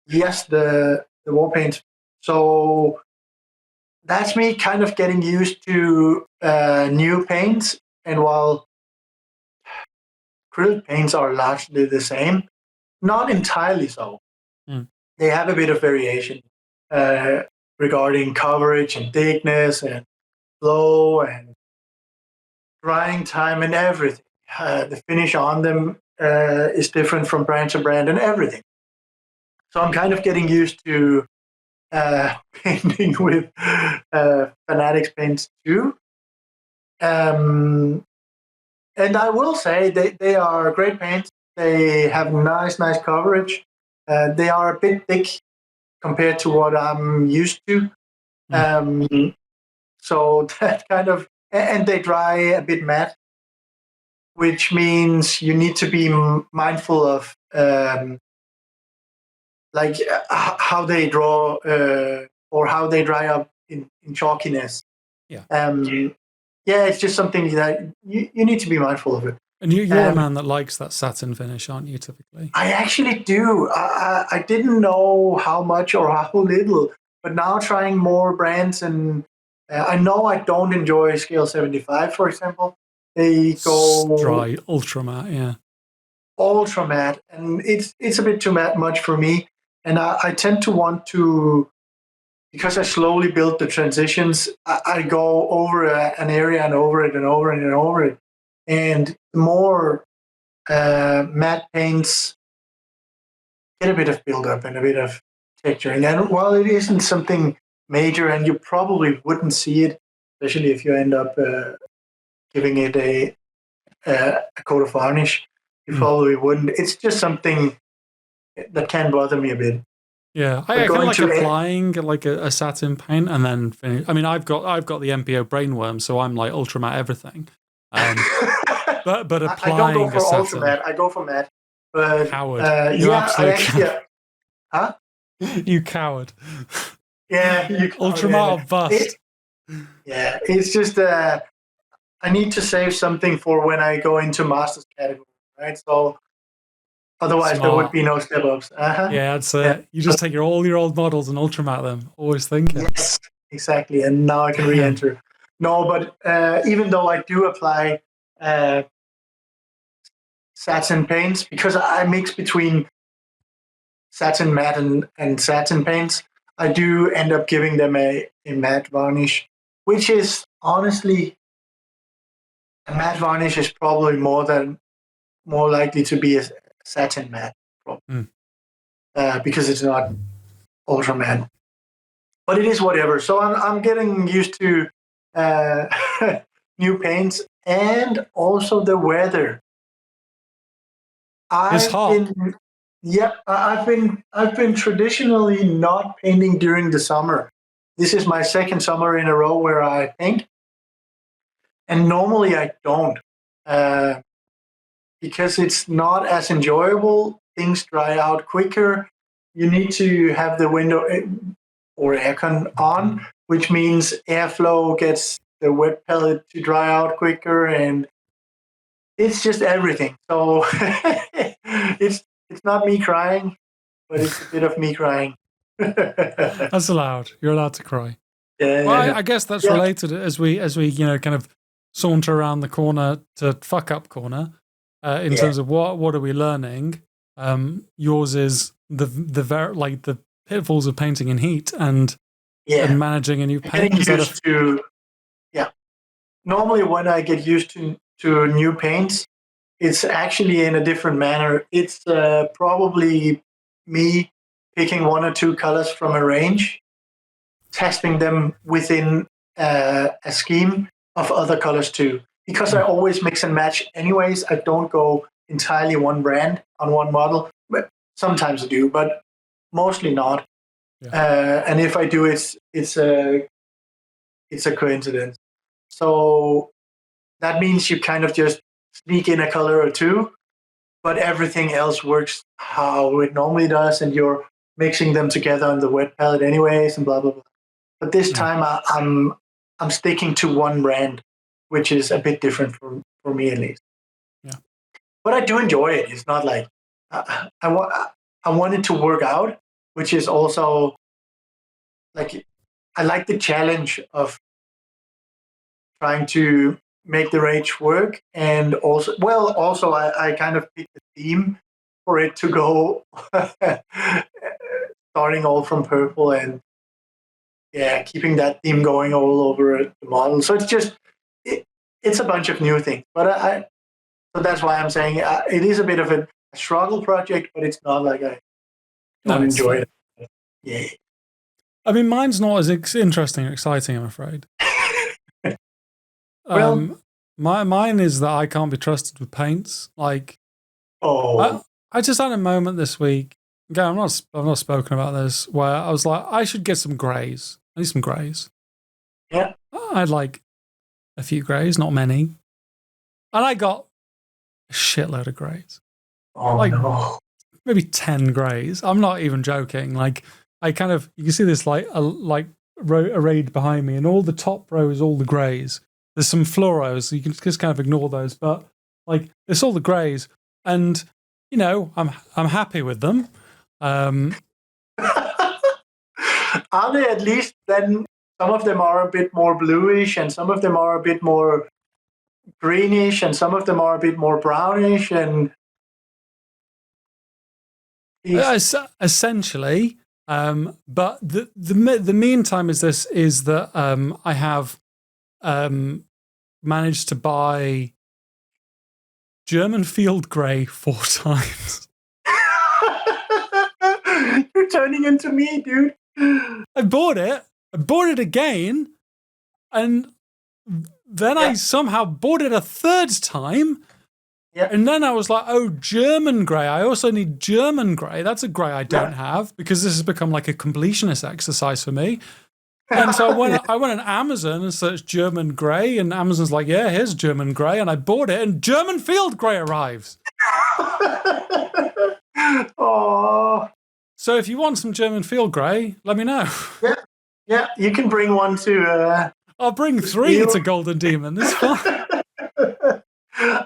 Yes, the war paint. So that's me kind of getting used to new paints. And while acrylic paints are largely the same, not entirely so. They have a bit of variation regarding coverage and thickness and flow and drying time and everything. The finish on them is different from brand to brand and everything. So I'm kind of getting used to painting with Fanatics paints too. And I will say they are great paints. They have nice coverage. They are a bit thick compared to what I'm used to. So that kind of, and they dry a bit matte, which means you need to be mindful of like how they draw or how they dry up in chalkiness.
Yeah.
Yeah, it's just something that you need to be mindful of it.
And you're a man that likes that satin finish, aren't you, typically?
I actually do. I didn't know how much or how little, but now trying more brands, and I know I don't enjoy Scale 75, for example. They go
dry, ultra matte, yeah.
Ultra matte, and it's a bit too much for me. And I tend to want to, because I slowly build the transitions, I go over an area and over it and over it and over it. And the more matte paints get a bit of buildup and a bit of texture. And then while it isn't something major, and you probably wouldn't see it, especially if you end up giving it a coat of varnish, you probably wouldn't. It's just something that can bother me a bit.
Yeah, I kind of like applying like a satin paint and then finish. I mean, I've got the MPO brainworm, so I'm like ultra matte everything. But applying
I don't go for ultra matte. I go for matte. But
coward!
Huh?
You coward!
Yeah, you
ultra matte or bust.
It's just I need to save something for when I go into masters category, right? So otherwise there would be no step ups.
Yeah, that's it. You just take all your old models and ultra matte them. Always thinking.
Yes, exactly. And now I can re-enter. No, but even though I do apply satin paints, because I mix between satin matte and satin paints, I do end up giving them a matte varnish, which is honestly, a matte varnish is probably more likely to be a satin matte, because it's not ultra matte. But it is whatever. So I'm getting used to new paints and also the weather.
It's hot.
I've been traditionally not painting during the summer. This is my second summer in a row where I paint, and normally I don't, because it's not as enjoyable. Things dry out quicker. You need to have the window or aircon on, which means airflow gets the wet pellet to dry out quicker, and it's just everything. So it's not me crying, but it's a bit of me crying.
That's allowed. You're allowed to cry.
Yeah.
Well, I guess that's related as we kind of saunter around the corner to fuck up corner in terms of what are we learning. Yours is the pitfalls of painting in heat and managing a new paint.
Normally when I get used to new paints, it's actually in a different manner. It's probably me picking 1 or 2 colors from a range, testing them within a scheme of other colors too. Because I always mix and match anyways. I don't go entirely one brand on one model. But sometimes I do, but mostly not. Yeah. And if I do, it's a coincidence. So that means you kind of just sneak in a color or two, but everything else works how it normally does, and you're mixing them together on the wet palette anyways, and blah blah blah. But this time I'm sticking to one brand, which is a bit different for me at least.
Yeah.
But I do enjoy it. It's not like I want it to work out, which is also like I like the challenge of trying to make the rage work, and also I kind of picked the theme for it to go starting all from purple and keeping that theme going all over the model. So it's a bunch of new things, but so that's why I'm saying it is a bit of a struggle project, but it's not like I don't enjoy it. Yeah.
I mean, mine's not as interesting and exciting, I'm afraid.
Well,
mine is that I can't be trusted with paints. Like, I just had a moment this week. Again, I've not spoken about this, where I was like, I should get some greys. I need some greys.
Yeah.
I had like a few greys, not many, and I got a shitload of greys.
Oh, like, no.
Maybe 10 greys. I'm not even joking. Like, I kind of, you can see this like arrayed behind me, and all the top row is all the greys. There's some fluoros, so you can just kind of ignore those. But like, it's all the greys, and you know, I'm happy with them.
Are they at least then? Some of them are a bit more bluish, and some of them are a bit more greenish, and some of them are a bit more brownish, and
essentially. But the meantime is that I have managed to buy German field grey 4 times.
You're turning into me, dude.
I bought it again, and then I somehow bought it a 3rd time.
Yeah.
And then I was like, oh, German grey. I also need German grey. That's a grey I don't have, because this has become like a completionist exercise for me. And so I went on Amazon and searched German grey, and Amazon's like, yeah, here's German grey. And I bought it, and German field grey arrives.
Oh.
So if you want some German field grey, let me know.
Yeah, you can bring one to...
I'll bring 3 to Golden Demon. It's fine.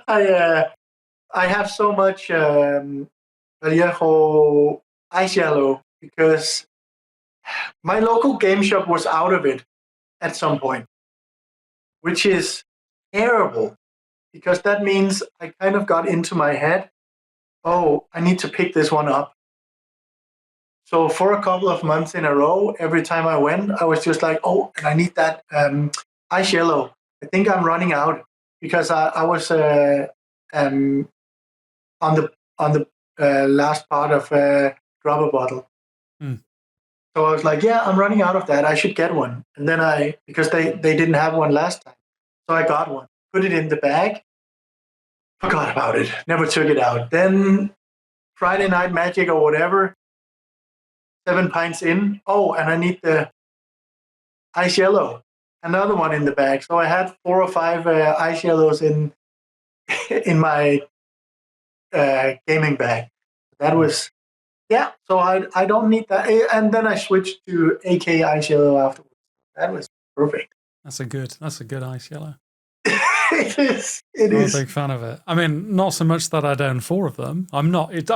I have so much Vallejo ice yellow because my local game shop was out of it at some point, which is terrible because that means I kind of got into my head, oh, I need to pick this one up. So for a couple of months in a row, every time I went, I was just like, oh, and I need that ice yellow. I think I'm running out because I was on the last part of Rubber Bottle. So I was like, yeah, I'm running out of that. I should get one. And then because they didn't have one last time. So I got one, put it in the bag, forgot about it, never took it out. Then Friday Night Magic or whatever, 7 pints in. Oh, and I need the ice yellow, another one in the bag. So I had 4 or 5 ice yellows in my gaming bag. That was, so I don't need that. And then I switched to AK ice yellow afterwards. That was perfect.
That's a good ice yellow.
It is. I'm
a big fan of it. I mean, not so much that I'd own 4 of them. I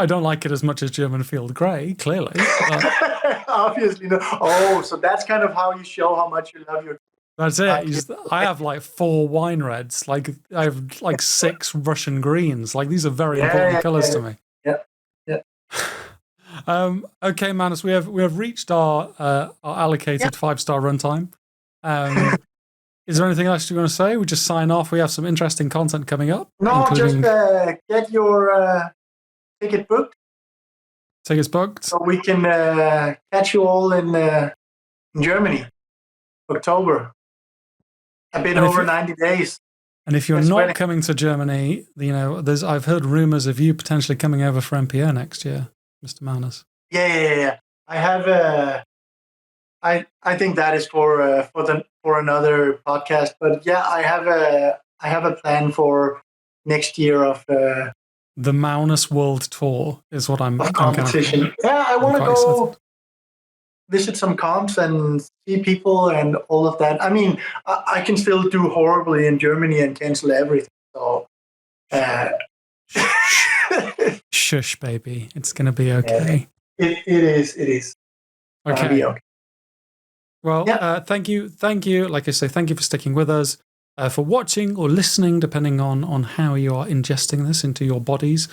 don't like it as much as German field grey, clearly. But...
Obviously, no. Oh, so that's kind of how you show how much you love your...
That's it. I have like 4 wine reds. Like I have like 6 Russian greens. Like these are very important colours to me.
Yeah.
Okay, Manus, we have reached our allocated 5-star runtime. Is there anything else you want to say? We just sign off. We have some interesting content coming up.
No, including... just get your ticket booked.
Tickets booked.
So we can catch you all in Germany, October. A bit over 90 days.
And if you're not coming to Germany, I've heard rumors of you potentially coming over for NPO next year, Mr. Magnus.
Yeah. I have I think that is for another podcast. But yeah, I have a plan for next year of
the Magnus World Tour is what I'm
competition. I want to go excited. Visit some comps and see people and all of that. I mean, I can still do horribly in Germany and cancel everything. So,
shush, baby, it's gonna be okay.
It is.
Okay. Well, thank you. Like I say, thank you for sticking with us, for watching or listening, depending on how you are ingesting this into your bodies.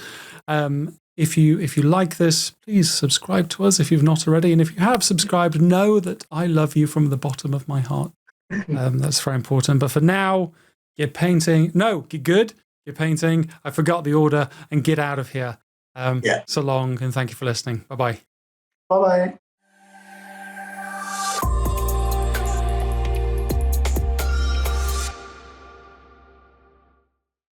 If you like this, please subscribe to us if you've not already. And if you have subscribed, know that I love you from the bottom of my heart. That's very important. But for now, get painting. No, get good. Get painting. I forgot the order, and get out of here. So long, and thank you for listening. Bye-bye.
Bye-bye.